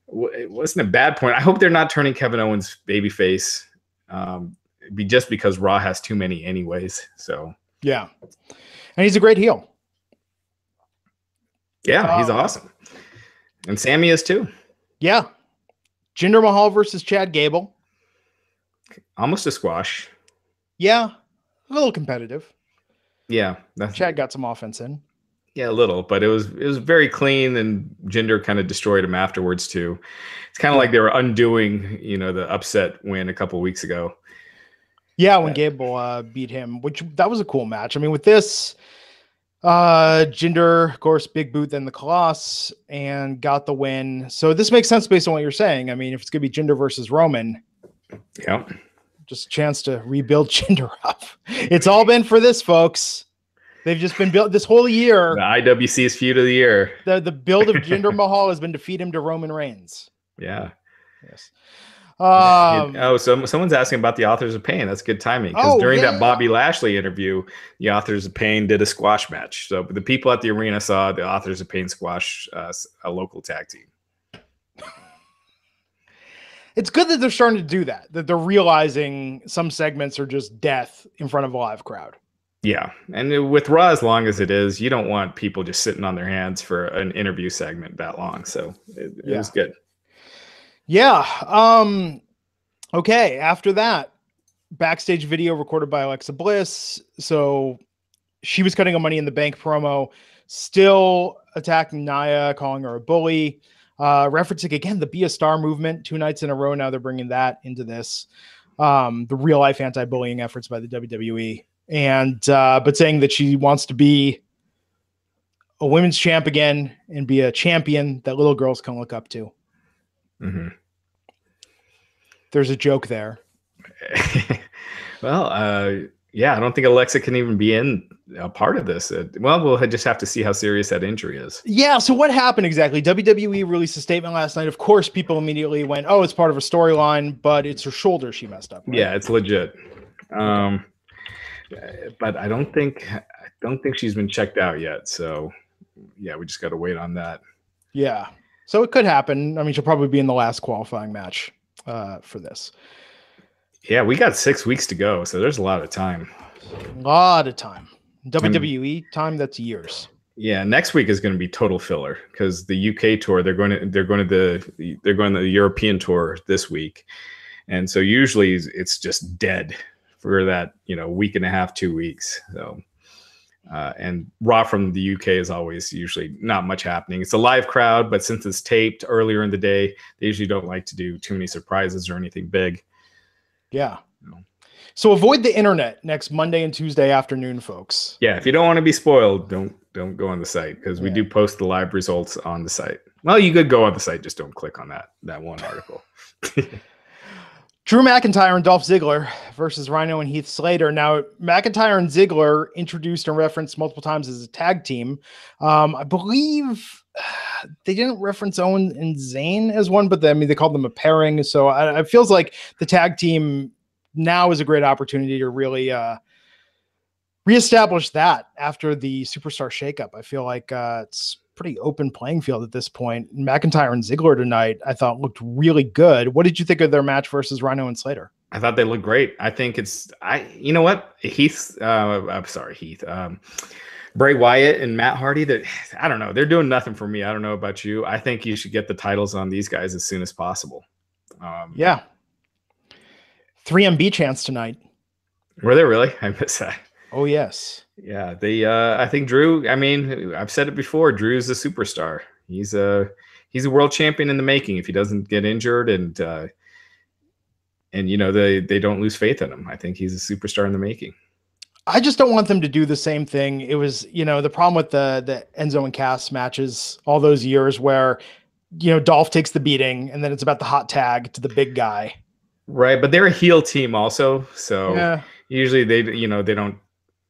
it wasn't a bad point. I hope they're not turning Kevin Owens babyface. Be just because Raw has too many anyways. So yeah, and he's a great heel. Yeah, he's awesome, and Sami is too. Yeah, Jinder Mahal versus Chad Gable. Almost a squash. Yeah, a little competitive. Yeah, Chad got some offense in. Yeah, a little, but it was very clean, and Jinder kind of destroyed him afterwards too. It's kind of like they were undoing, the upset win a couple weeks ago. Yeah, when Gable beat him, that was a cool match. I mean, with this, Jinder, of course, big boot, then the Colossus, and got the win. So this makes sense based on what you're saying. I mean, if it's going to be Jinder versus Roman, just a chance to rebuild Jinder up. It's all been for this, folks. They've just been built this whole year. The IWC's feud of the year. The build of Jinder Mahal has been to feed him to Roman Reigns. Yeah. Yes. Someone's asking about the Authors of Pain. That's good timing because during that Bobby Lashley interview, the Authors of Pain did a squash match. So the people at the arena saw the Authors of Pain squash a local tag team. It's good that they're starting to do that they're realizing some segments are just death in front of a live crowd. Yeah, and with Raw, as long as it is, you don't want people just sitting on their hands for an interview segment that long. So it was good. Yeah. Okay. After that, backstage video recorded by Alexa Bliss. So she was cutting a Money in the Bank promo, still attacking Nia, calling her a bully, referencing again the Be a Star movement 2 nights in a row. Now they're bringing that into this, the real life anti-bullying efforts by the WWE. And but saying that she wants to be a women's champ again and be a champion that little girls can look up to. Mm-hmm. There's a joke there. Well, I don't think Alexa can even be in a part of this. We'll just have to see how serious that injury is. Yeah. So what happened exactly? WWE released a statement last night. Of course, people immediately went, "Oh, it's part of a storyline," but it's her shoulder she messed up. Right? Yeah, it's legit. But I don't think she's been checked out yet. So yeah, we just got to wait on that. Yeah. So it could happen. I mean, she'll probably be in the last qualifying match for this. Yeah, we got 6 weeks to go, so there's a lot of time. A lot of time. WWE time, that's years. Yeah, next week is going to be total filler because the UK tour they're going to the European tour this week, and so usually it's just dead for that week and a half, 2 weeks. So. And Raw from the UK is always usually not much happening. It's a live crowd, but since it's taped earlier in the day, they usually don't like to do too many surprises or anything big. Yeah. So avoid the internet next Monday and Tuesday afternoon, folks. Yeah. If you don't want to be spoiled, don't go on the site because we do post the live results on the site. Well, you could go on the site. Just don't click on that one article. Drew McIntyre and Dolph Ziggler versus Rhino and Heath Slater. Now, McIntyre and Ziggler introduced and referenced multiple times as a tag team. I believe they didn't reference Owens and Zayn as one, but they called them a pairing. So it feels like the tag team now is a great opportunity to really reestablish that after the superstar shakeup. I feel like it's pretty open playing field at this point. McIntyre and Ziggler tonight, I thought looked really good. What did you think of their match versus Rhino and Slater? I thought they looked great. I think you know what? Heath, Bray Wyatt and Matt Hardy, I don't know. They're doing nothing for me. I don't know about you. I think you should get the titles on these guys as soon as possible. 3MB chance tonight. Were they really? I missed that. Oh, yes. Yeah, I think Drew, I've said it before, Drew's a superstar. He's a world champion in the making if he doesn't get injured and they don't lose faith in him. I think he's a superstar in the making. I just don't want them to do the same thing. It was, the problem with the Enzo and Cass matches all those years where Dolph takes the beating, and then it's about the hot tag to the big guy. Right, but they're a heel team also, so usually they don't,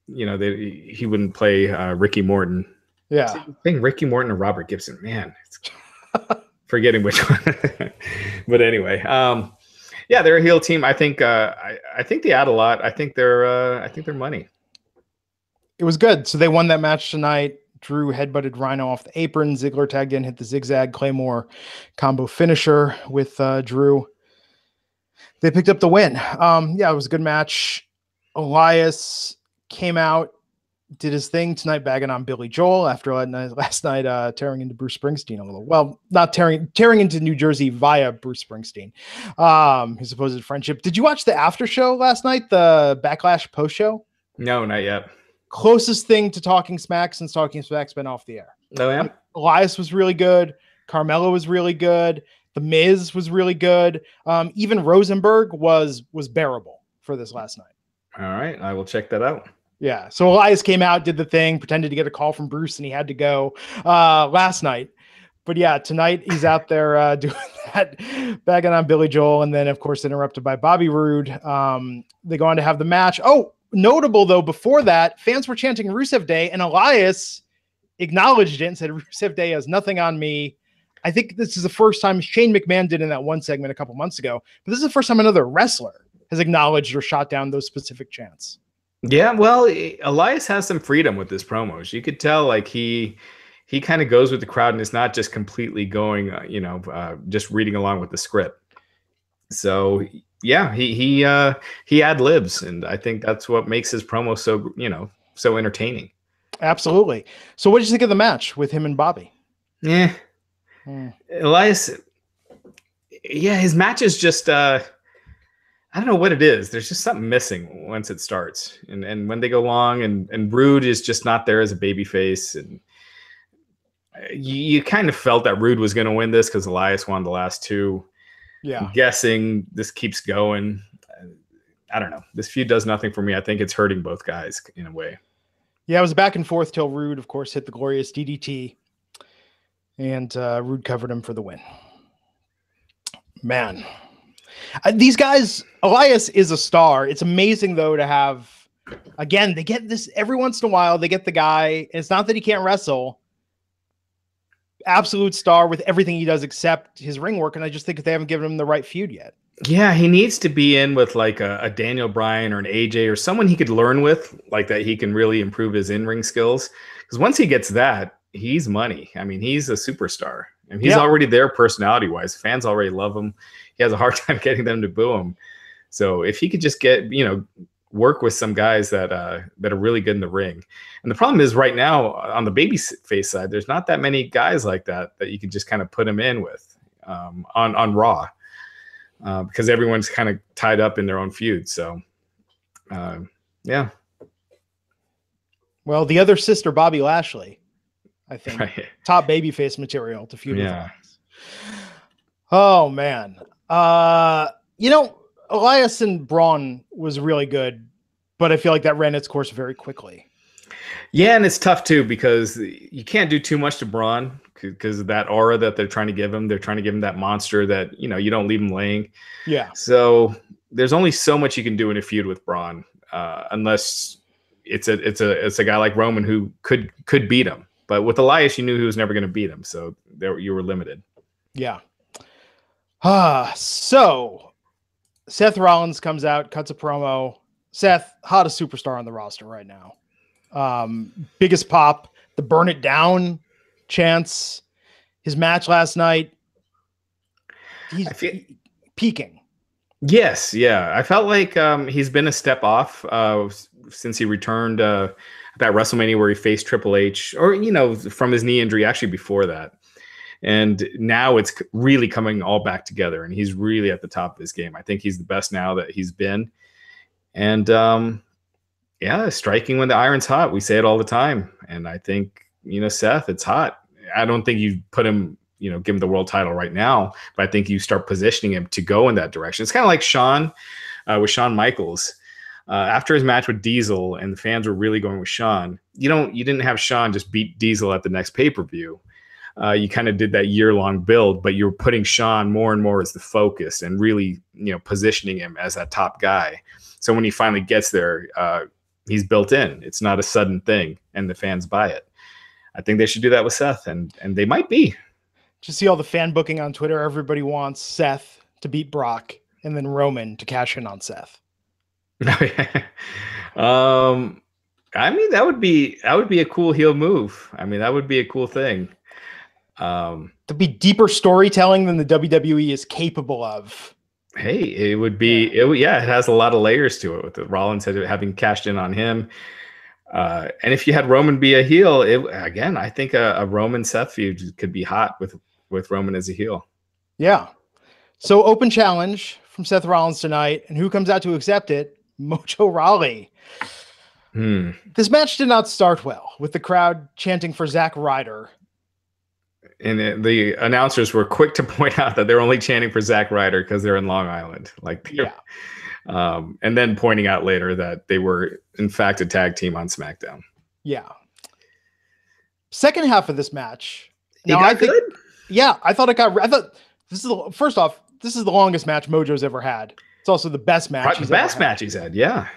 he wouldn't play Ricky Morton. Yeah, I think Ricky Morton or Robert Gibson. Man, forgetting which one. But anyway, they're a heel team. I think they add a lot. I think they're money. It was good. So they won that match tonight. Drew headbutted Rhino off the apron. Ziggler tagged in, hit the zigzag Claymore combo finisher with Drew. They picked up the win. It was a good match. Elias came out, did his thing tonight, bagging on Billy Joel after last night tearing into Bruce Springsteen a little. Well, not tearing into New Jersey via Bruce Springsteen, his supposed friendship. Did you watch the after show last night, the Backlash post show? No, not yet. Closest thing to Talking Smack since Talking Smack's been off the air. Oh, yeah? Elias was really good. Carmelo was really good. The Miz was really good. Even Rosenberg was bearable for this last night. All right. I will check that out. Yeah. So Elias came out, did the thing, pretended to get a call from Bruce, and he had to go last night. But yeah, tonight he's out there doing that, bagging on Billy Joel, and then, of course, interrupted by Bobby Roode. They go on to have the match. Oh, notable, though, before that, fans were chanting Rusev Day, and Elias acknowledged it and said, Rusev Day has nothing on me. I think this is the first time Shane McMahon did in that one segment a couple months ago, but this is the first time another wrestler has acknowledged or shot down those specific chants. Yeah, well, Elias has some freedom with his promos. You could tell, like, he kind of goes with the crowd and is not just completely going, just reading along with the script. So yeah, he ad libs, and I think that's what makes his promo so entertaining. Absolutely. So what did you think of the match with him and Bobby? Yeah. Elias, his match is just I don't know what it is. There's just something missing once it starts, and when they go long, and Rude is just not there as a babyface, and you kind of felt that Rude was going to win this because Elias won the last two. Yeah, I'm guessing this keeps going. I don't know. This feud does nothing for me. I think it's hurting both guys in a way. Yeah, it was back and forth till Rude, of course, hit the glorious DDT. And Rude covered him for the win. Man, these guys, Elias is a star. It's amazing, though, to have, again, they get this every once in a while. They get the guy, and it's not that he can't wrestle. Absolute star with everything he does except his ring work. And I just think they haven't given him the right feud yet. Yeah, he needs to be in with like a Daniel Bryan or an AJ or someone he could learn with, like that he can really improve his in-ring skills. Because once he gets that, he's money. I mean, he's a superstar, and he's already there personality-wise. Fans already love him. He has a hard time getting them to boo him. So if he could just get, work with some guys that are really good in the ring. And the problem is right now on the babyface side, there's not that many guys like that you can just kind of put him in with on Raw because everyone's kind of tied up in their own feud. So, yeah. Well, the other sister, Bobby Lashley, I think, top babyface material to feud with Elias. Oh, man. Elias and Braun was really good, but I feel like that ran its course very quickly. Yeah, and it's tough, too, because you can't do too much to Braun because of that aura that they're trying to give him. They're trying to give him that monster that, you don't leave him laying. Yeah. So there's only so much you can do in a feud with Braun unless it's a guy like Roman who could beat him. But with Elias, you knew he was never going to beat him, so you were limited. Yeah. So Seth Rollins comes out, cuts a promo. Seth, hottest superstar on the roster right now. Biggest pop, the burn it down chance. His match last night, he's peaking. Yes, yeah. I felt like he's been a step off since he returned at that WrestleMania where he faced Triple H, or, from his knee injury, actually before that. And now it's really coming all back together, and he's really at the top of his game. I think he's the best now that he's been. And, striking when the iron's hot. We say it all the time. And I think, Seth, it's hot. I don't think you put him, give him the world title right now, but I think you start positioning him to go in that direction. It's kind of like Shawn with Shawn Michaels. After his match with Diesel, and the fans were really going with Shawn, you didn't have Shawn just beat Diesel at the next pay-per-view. you kind of did that year-long build, but you were putting Shawn more and more as the focus and really, positioning him as that top guy. So when he finally gets there, he's built in. It's not a sudden thing, and the fans buy it. I think they should do that with Seth, and they might be. Just see all the fan booking on Twitter. Everybody wants Seth to beat Brock, and then Roman to cash in on Seth. I mean, that would be a cool heel move. I mean, that would be a cool thing. To be deeper storytelling than the WWE is capable of. Hey, it would be, it has a lot of layers to it with the Rollins having cashed in on him. And if you had Roman be a heel, again, I think a Roman Seth feud could be hot with Roman as a heel. Yeah. So open challenge from Seth Rollins tonight, and who comes out to accept it? Mojo Rawley. This match did not start well, with the crowd chanting for Zack Ryder. And the announcers were quick to point out that they're only chanting for Zack Ryder because they're in Long Island. And then pointing out later that they were, in fact, a tag team on SmackDown. Yeah. Second half of this match. Good? Yeah, I thought this is first off, this is the longest match Mojo's ever had. It's also the best match. The best match he's had, yeah.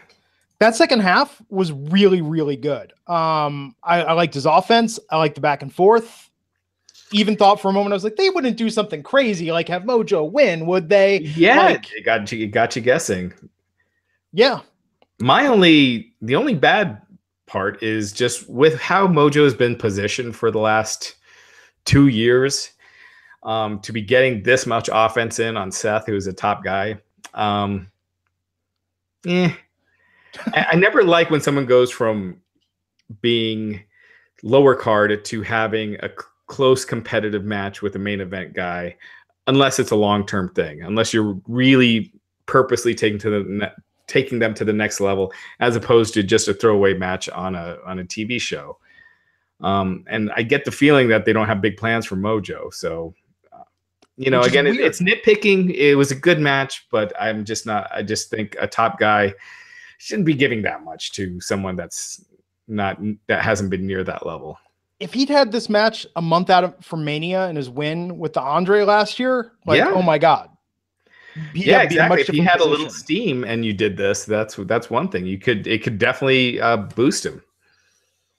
That second half was really, really good. I liked his offense. I liked the back and forth. Even thought for a moment, I was like, they wouldn't do something crazy like have Mojo win, would they? Yeah, it got you guessing. Yeah. The only bad part is just with how Mojo has been positioned for the last 2 years, to be getting this much offense in on Seth, who is a top guy. I never like when someone goes from being lower card to having a close competitive match with a main event guy, unless it's a long-term thing, unless you're really purposely taking them to the next level, as opposed to just a throwaway match on a TV show. And I get the feeling that they don't have big plans for Mojo. So, again, it's nitpicking. It was a good match, but I just think a top guy shouldn't be giving that much to someone that hasn't been near that level. If he'd had this match a month out from Mania and his win with the Andre last year, oh my God. Exactly. If he had a little steam and you did this, that's one thing. It could definitely boost him.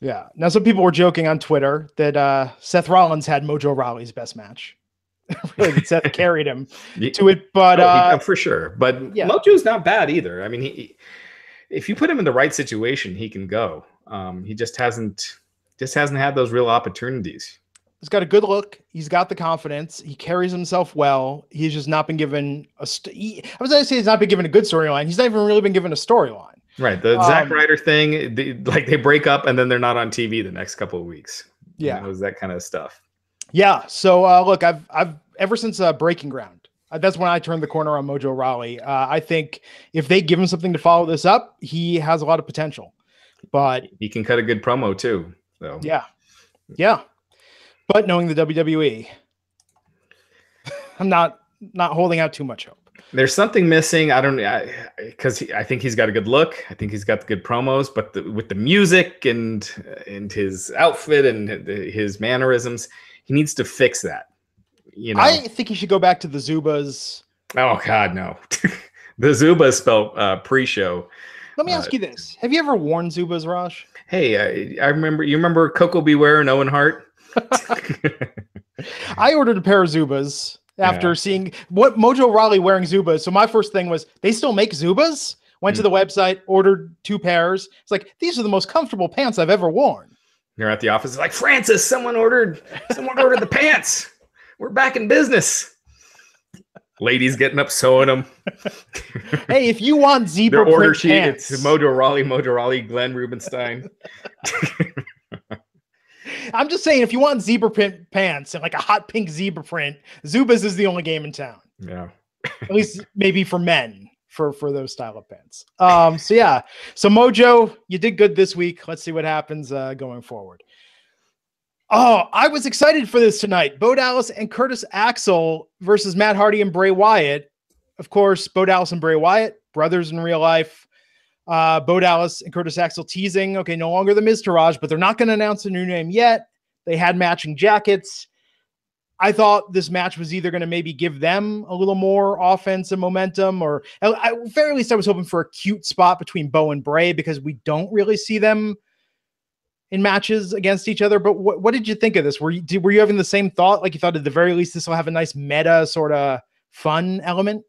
Yeah. Now, some people were joking on Twitter that Seth Rollins had Mojo Rawley's best match. Really, Seth carried him to it, but for sure. But Mojo's not bad either. I mean, if you put him in the right situation, he can go. He just hasn't had those real opportunities. He's got a good look. He's got the confidence. He carries himself well. He's just not been given I was going to say he's not been given a good storyline. He's not even really been given a storyline. Right. The Zack Ryder thing, they break up and then they're not on TV the next couple of weeks. Yeah. It was that kind of stuff. Yeah. So look, I've ever since Breaking Ground, that's when I turned the corner on Mojo Rawley. I think if they give him something to follow this up, he has a lot of potential. But he can cut a good promo too. So yeah. But knowing the WWE, I'm not holding out too much hope. There's something missing. Because I think he's got a good look. I think he's got the good promos, but with the music and his outfit and his mannerisms, he needs to fix that. I think he should go back to the Zubas. Oh God, no. The Zubas spelled pre-show. Let me ask you this: have you ever worn Zubas, Raj? Hey, I remember. You remember Coco Beware and Owen Hart? I ordered a pair of Zubas after seeing what Mojo Rawley wearing Zubas. So my first thing was, they still make Zubas? Went to the website, ordered 2 pairs. It's like, these are the most comfortable pants I've ever worn. You're at the office, like, Francis, someone ordered the pants. We're back in business. Ladies getting up, sewing them. Hey, if you want zebra print order sheet, pants, it's Mojo Rawley, Glenn Rubenstein. I'm just saying, if you want zebra print pants and like a hot pink zebra print, Zubas is the only game in town. Yeah. At least maybe for men for those style of pants. So Mojo, you did good this week. Let's see what happens going forward. Oh, I was excited for this tonight. Bo Dallas and Curtis Axel versus Matt Hardy and Bray Wyatt. Of course, Bo Dallas and Bray Wyatt, brothers in real life. Bo Dallas and Curtis Axel teasing, okay, no longer the Miztourage, but they're not going to announce a new name yet. They had matching jackets. I thought this match was either going to maybe give them a little more offense and momentum, or at very least I was hoping for a cute spot between Bo and Bray, because we don't really see them in matches against each other. But what did you think of this? Were you having the same thought? Like, you thought at the very least this will have a nice meta sort of fun element?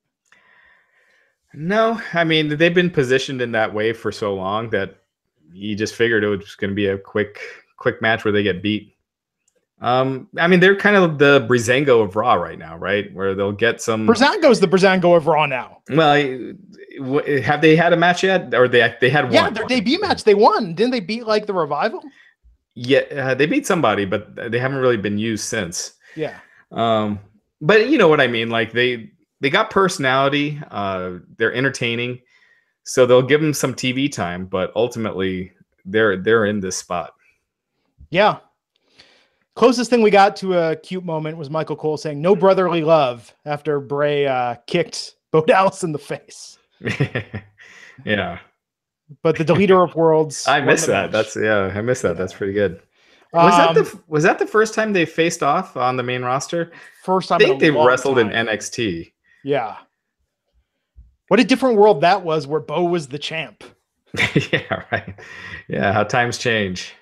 No, I mean, they've been positioned in that way for so long that you just figured it was going to be a quick match where they get beat. I mean, they're kind of the Breezango of Raw right now, right? Where they'll get some. Breezango's the Breezango of Raw now. Well, have they had a match yet? Or they had one? Yeah, their debut match, they won. Didn't they beat like the Revival? Yeah, they beat somebody, but they haven't really been used since. Yeah. But you know what I mean? Like they got personality. They're entertaining, so they'll give them some TV time. But ultimately, they're in this spot. Yeah. Closest thing we got to a cute moment was Michael Cole saying "no brotherly love" after Bray kicked Bo Dallas in the face. Yeah. But the deleter of worlds. I miss that. I miss that. That's pretty good. Was that the first time they faced off on the main roster? First time. I think they wrestled in NXT. Yeah. What a different world that was, where Bo was the champ. Yeah, right. Yeah, how times change.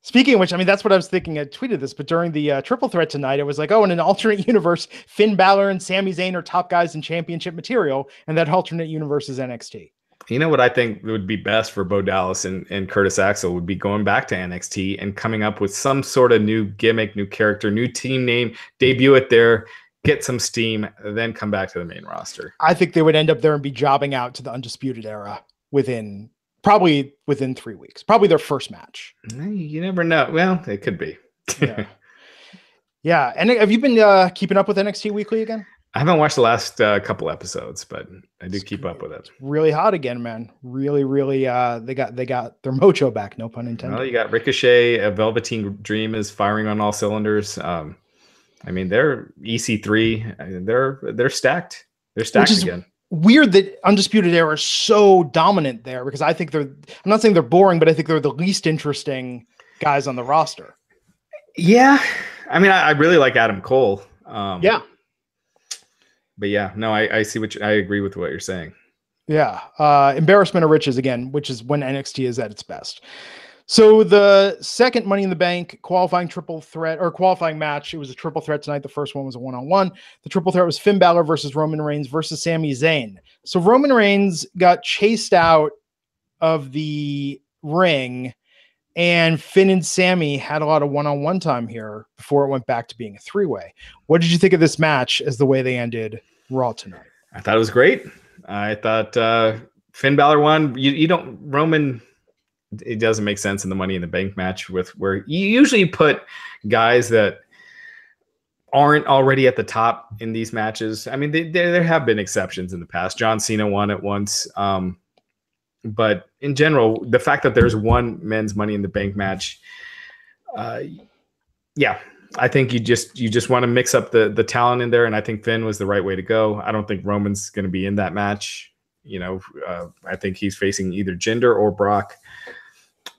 Speaking of which, I mean, that's what I was thinking. I tweeted this, but during the triple threat tonight, it was like, oh, in an alternate universe, Finn Balor and Sami Zayn are top guys in championship material, and that alternate universe is NXT. You know what I think would be best for Bo Dallas and Curtis Axel would be going back to NXT and coming up with some sort of new gimmick, new character, new team name, debut it there, get some steam, then come back to the main roster. I think they would end up there and be jobbing out to the Undisputed Era probably within 3 weeks, probably their first match. You never know. Well, it could be. Yeah. Yeah. And have you been keeping up with NXT Weekly again? I haven't watched the last couple episodes, but I do keep up with it. It's really hot again, man. Really, really. They got their mojo back. No pun intended. Well, you got Ricochet. A Velveteen Dream is firing on all cylinders. I mean, they're EC3. They're stacked. They're stacked again. Weird that Undisputed Era is so dominant there, because I think I'm not saying they're boring, but I think they're the least interesting guys on the roster. Yeah. I mean, I really like Adam Cole. Yeah. But yeah, no, I agree with what you're saying. Yeah. Embarrassment of riches again, which is when NXT is at its best. So the second Money in the Bank qualifying match, it was a triple threat tonight. The first one was a one-on-one. The triple threat was Finn Balor versus Roman Reigns versus Sami Zayn. So Roman Reigns got chased out of the ring, and Finn and Sami had a lot of one-on-one time here before it went back to being a three-way. What did you think of this match as the way they ended Raw tonight? I thought it was great. I thought Finn Balor won. Roman, it doesn't make sense in the Money in the Bank match where you usually put guys that aren't already at the top in these matches. I mean, there have been exceptions in the past. John Cena won it once. But in general, the fact that there's one men's Money in the Bank match, yeah, I think you just want to mix up the talent in there, and I think Finn was the right way to go. I don't think Roman's going to be in that match. I think he's facing either Jinder or Brock.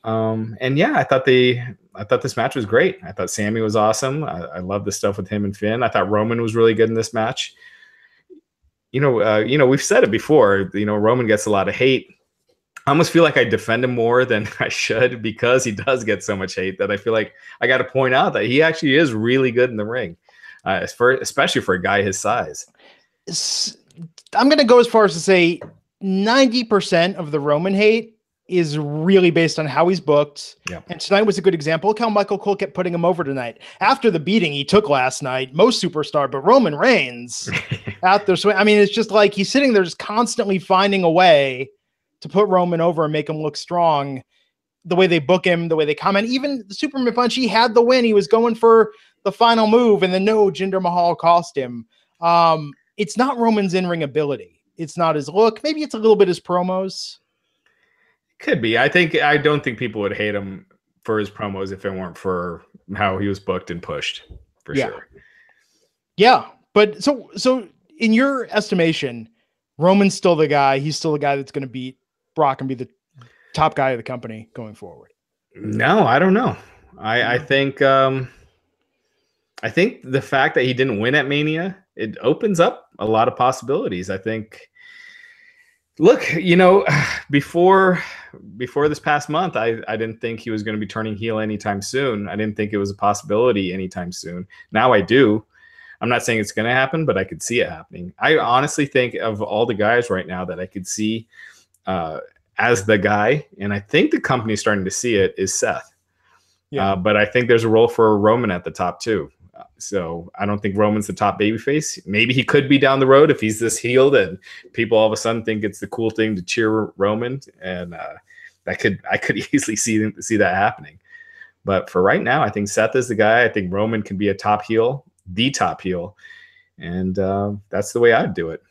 And yeah, I thought this match was great. I thought Sami was awesome. I love the stuff with him and Finn. I thought Roman was really good in this match. We've said it before. Roman gets a lot of hate. I almost feel like I defend him more than I should, because he does get so much hate that I feel like I got to point out that he actually is really good in the ring, especially for a guy his size. I'm going to go as far as to say 90% of the Roman hate is really based on how he's booked. Yeah. And tonight was a good example. Look how Michael Cole kept putting him over tonight. After the beating he took last night, most superstar, but Roman Reigns out there. So, I mean, it's just like he's sitting there just constantly finding a way to put Roman over and make him look strong. The way they book him, the way they comment, even the Superman punch, he had the win. He was going for the final move, and then Jinder Mahal cost him. It's not Roman's in-ring ability. It's not his look. Maybe it's a little bit his promos. Could be. I don't think people would hate him for his promos if it weren't for how he was booked and pushed, for sure. Yeah. But so in your estimation, Roman's still the guy. He's still the guy that's going to beat Brock and be the top guy of the company going forward. No, I don't know. I think I think the fact that he didn't win at Mania, it opens up a lot of possibilities. I think, look, you know, before this past month, I didn't think he was going to be turning heel anytime soon. I didn't think it was a possibility anytime soon. Now I do. I'm not saying it's going to happen, but I could see it happening. I honestly think of all the guys right now that I could see as the guy, and I think the company's starting to see it, is Seth. Yeah. But I think there's a role for Roman at the top too. So I don't think Roman's the top babyface. Maybe he could be down the road if he's this healed and people all of a sudden think it's the cool thing to cheer Roman, and I could easily see that happening. But for right now, I think Seth is the guy. I think Roman can be a top heel, the top heel, and that's the way I'd do it.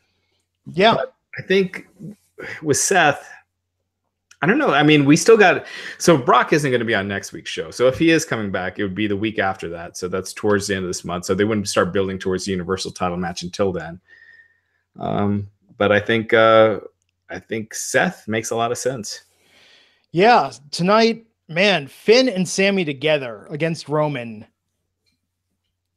Yeah, but I think with Seth, I don't know. I mean, we still got, so Brock isn't going to be on next week's show. So if he is coming back, it would be the week after that. So that's towards the end of this month. So they wouldn't start building towards the Universal title match until then. But I think Seth makes a lot of sense. Yeah, tonight, man, Finn and Sammy together against Roman.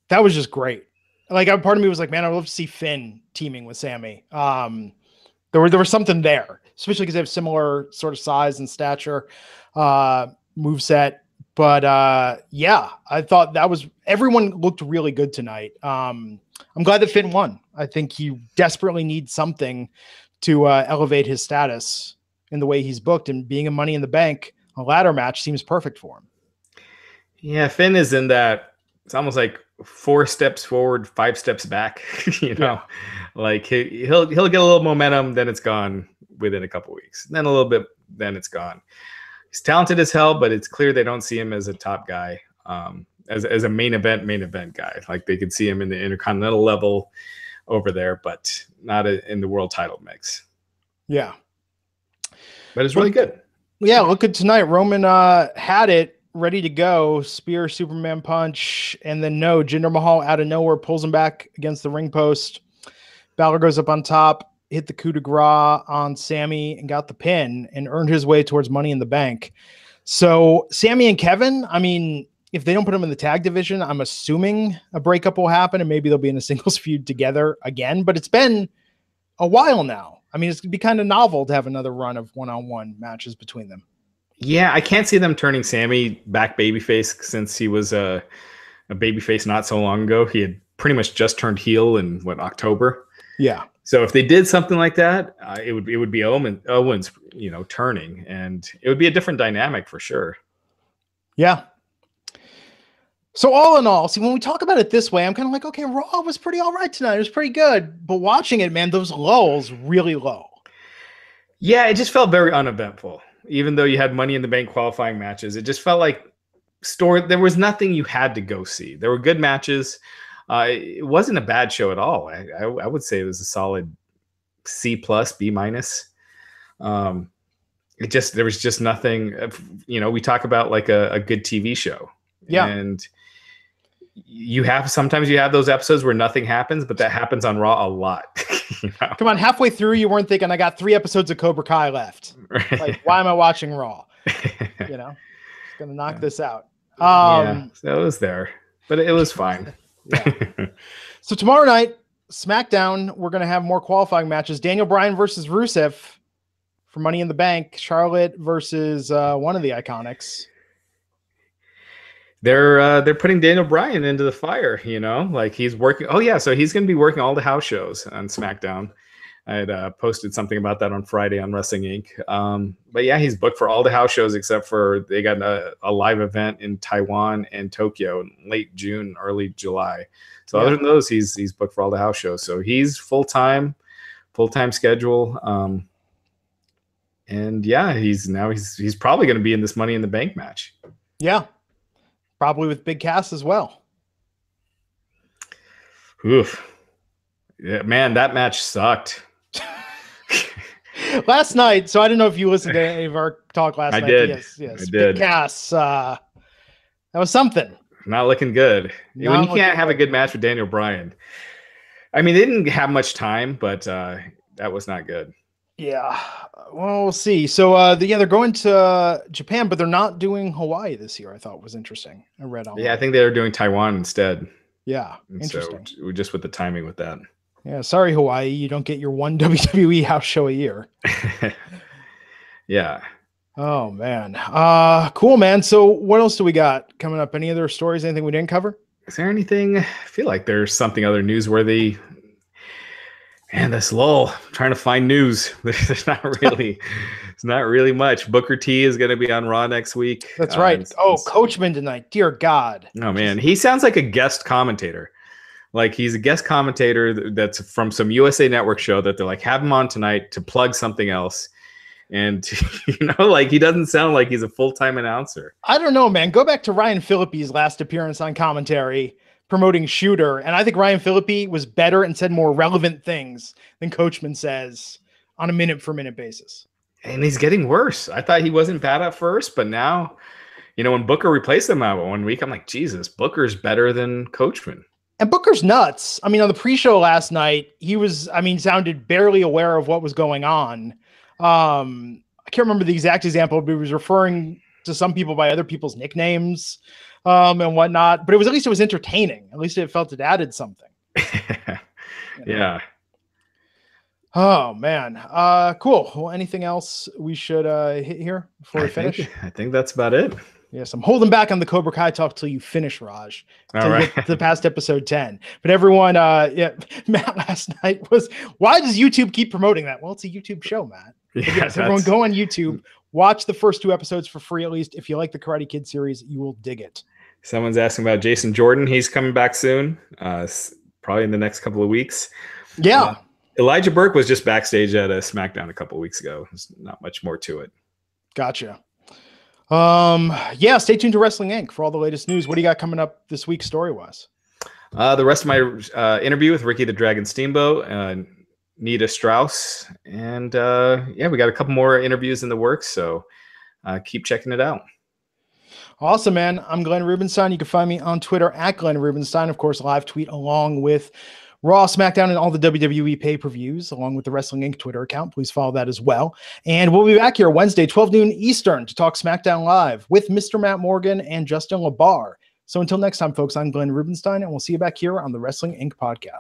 That was just great. Like, part of me was like, man, I'd love to see Finn teaming with Sammy. There was something there, especially because they have similar sort of size and stature, moveset. But yeah, I thought everyone looked really good tonight. I'm glad that Finn won. I think he desperately needs something to elevate his status in the way he's booked, and being a Money in the Bank, a ladder match, seems perfect for him. Yeah, Finn is in that. It's almost like 4 steps forward, 5 steps back. You know, like he'll get a little momentum, then it's gone within a couple weeks. Then a little bit, then it's gone. He's talented as hell, but it's clear they don't see him as a top guy, as a main event guy. Like they could see him in the Intercontinental level over there, but not in the world title mix. Yeah, but it's really good. Yeah, look good tonight. Roman had it ready to go, spear, Superman punch, and then Jinder Mahal out of nowhere pulls him back against the ring post. Balor goes up on top, hit the coup de grace on Sammy, and got the pin, and earned his way towards Money in the Bank. So Sammy and Kevin, I mean, if they don't put them in the tag division, I'm assuming a breakup will happen, and maybe they'll be in a singles feud together again. But it's been a while now. I mean, it's going to be kind of novel to have another run of one-on-one matches between them. Yeah, I can't see them turning Sammy back babyface, since he was a babyface not so long ago. He had pretty much just turned heel in October. Yeah. So if they did something like that, it would be Owens, turning, and it would be a different dynamic for sure. Yeah. So all in all, see, when we talk about it this way, I'm kind of like, okay, Raw was pretty all right tonight. It was pretty good, but watching it, man, those lulls really low. Yeah, it just felt very uneventful. Even though you had Money in the Bank qualifying matches, it just felt like there was nothing you had to go see. There were good matches. It wasn't a bad show at all. I would say it was a solid C+, B-. There was just nothing. We talk about like a good TV show. Yeah. And sometimes you have those episodes where nothing happens, but that happens on Raw a lot. Come on, halfway through you weren't thinking, I got 3 episodes of Cobra Kai left. Right. Like, why am I watching Raw? Just gonna knock this out. Yeah, so it was there, but it was fine. Yeah. So tomorrow night, SmackDown, we're gonna have more qualifying matches. Daniel Bryan versus Rusev for Money in the Bank. Charlotte versus one of the Iconics. They're putting Daniel Bryan into the fire, like he's working. Oh yeah, so he's going to be working all the house shows on SmackDown. I had posted something about that on Friday on Wrestling Inc. But yeah, he's booked for all the house shows except for they got a live event in Taiwan and Tokyo in late June, early July. So other than those, he's booked for all the house shows. So he's full-time schedule. And yeah, he's probably going to be in this Money in the Bank match. Yeah. Probably with Big Cass as well. Oof. Yeah, man, that match sucked. Last night, so I don't know if you listened to any of our talk last night. Did. Yes. I did. Big Cass, that was something. Not looking good. When you can't have a good match with Daniel Bryan. I mean, they didn't have much time, but that was not good. Yeah. Well, we'll see. So, they're going to Japan, but they're not doing Hawaii this year. I thought was interesting. I read on. Yeah, I think they're doing Taiwan instead. Yeah, interesting. So just with the timing with that. Yeah, sorry, Hawaii, you don't get your one WWE house show a year. Yeah. Oh, man. Cool, man. So what else do we got coming up? Any other stories, anything we didn't cover? Is there anything? I feel like there's something other newsworthy. Man, this lull. I'm trying to find news. There's not really, it's not really much. Booker T is going to be on Raw next week. That's right. Coachman tonight. Dear God. Oh, man. He sounds like a guest commentator. Like he's a guest commentator that's from some USA Network show that they're like, have him on tonight to plug something else. And, like he doesn't sound like he's a full-time announcer. I don't know, man. Go back to Ryan Phillippe's last appearance on commentary promoting Shooter. And I think Ryan Phillippe was better and said more relevant things than Coachman says on a minute-for-minute basis. And he's getting worse. I thought he wasn't bad at first, but now, when Booker replaced him out 1 week, I'm like, Jesus, Booker's better than Coachman. And Booker's nuts. I mean, on the pre-show last night, he was, sounded barely aware of what was going on. I can't remember the exact example, but he was referring to some people by other people's nicknames and whatnot. But at least it was entertaining. At least it felt it added something. Yeah. Oh, man. Cool. Well, anything else we should hit here before we finish? I think that's about it. Yes, I'm holding back on the Cobra Kai talk till you finish, Raj. All right. The past episode 10. But everyone, Matt last night was, why does YouTube keep promoting that? Well, it's a YouTube show, Matt. Yes, everyone go on YouTube, watch the first 2 episodes for free, at least. If you like the Karate Kid series, you will dig it. Someone's asking about Jason Jordan. He's coming back soon, probably in the next couple of weeks. Yeah. Elijah Burke was just backstage at a SmackDown a couple of weeks ago. There's not much more to it. Gotcha. Stay tuned to Wrestling Inc. for all the latest news. What do you got coming up this week story-wise? The rest of my interview with Ricky the Dragon Steamboat, Nita Strauss, and we got a couple more interviews in the works, so keep checking it out. Awesome, man. I'm Glenn Rubenstein. You can find me on Twitter at Glenn Rubenstein. Of course, live tweet along with Raw, SmackDown, and all the WWE pay-per-views, along with the Wrestling Inc. Twitter account. Please follow that as well. And we'll be back here Wednesday, 12 noon Eastern, to talk SmackDown Live with Mr. Matt Morgan and Justin LaBar. So until next time, folks, I'm Glenn Rubenstein, and we'll see you back here on the Wrestling Inc. podcast.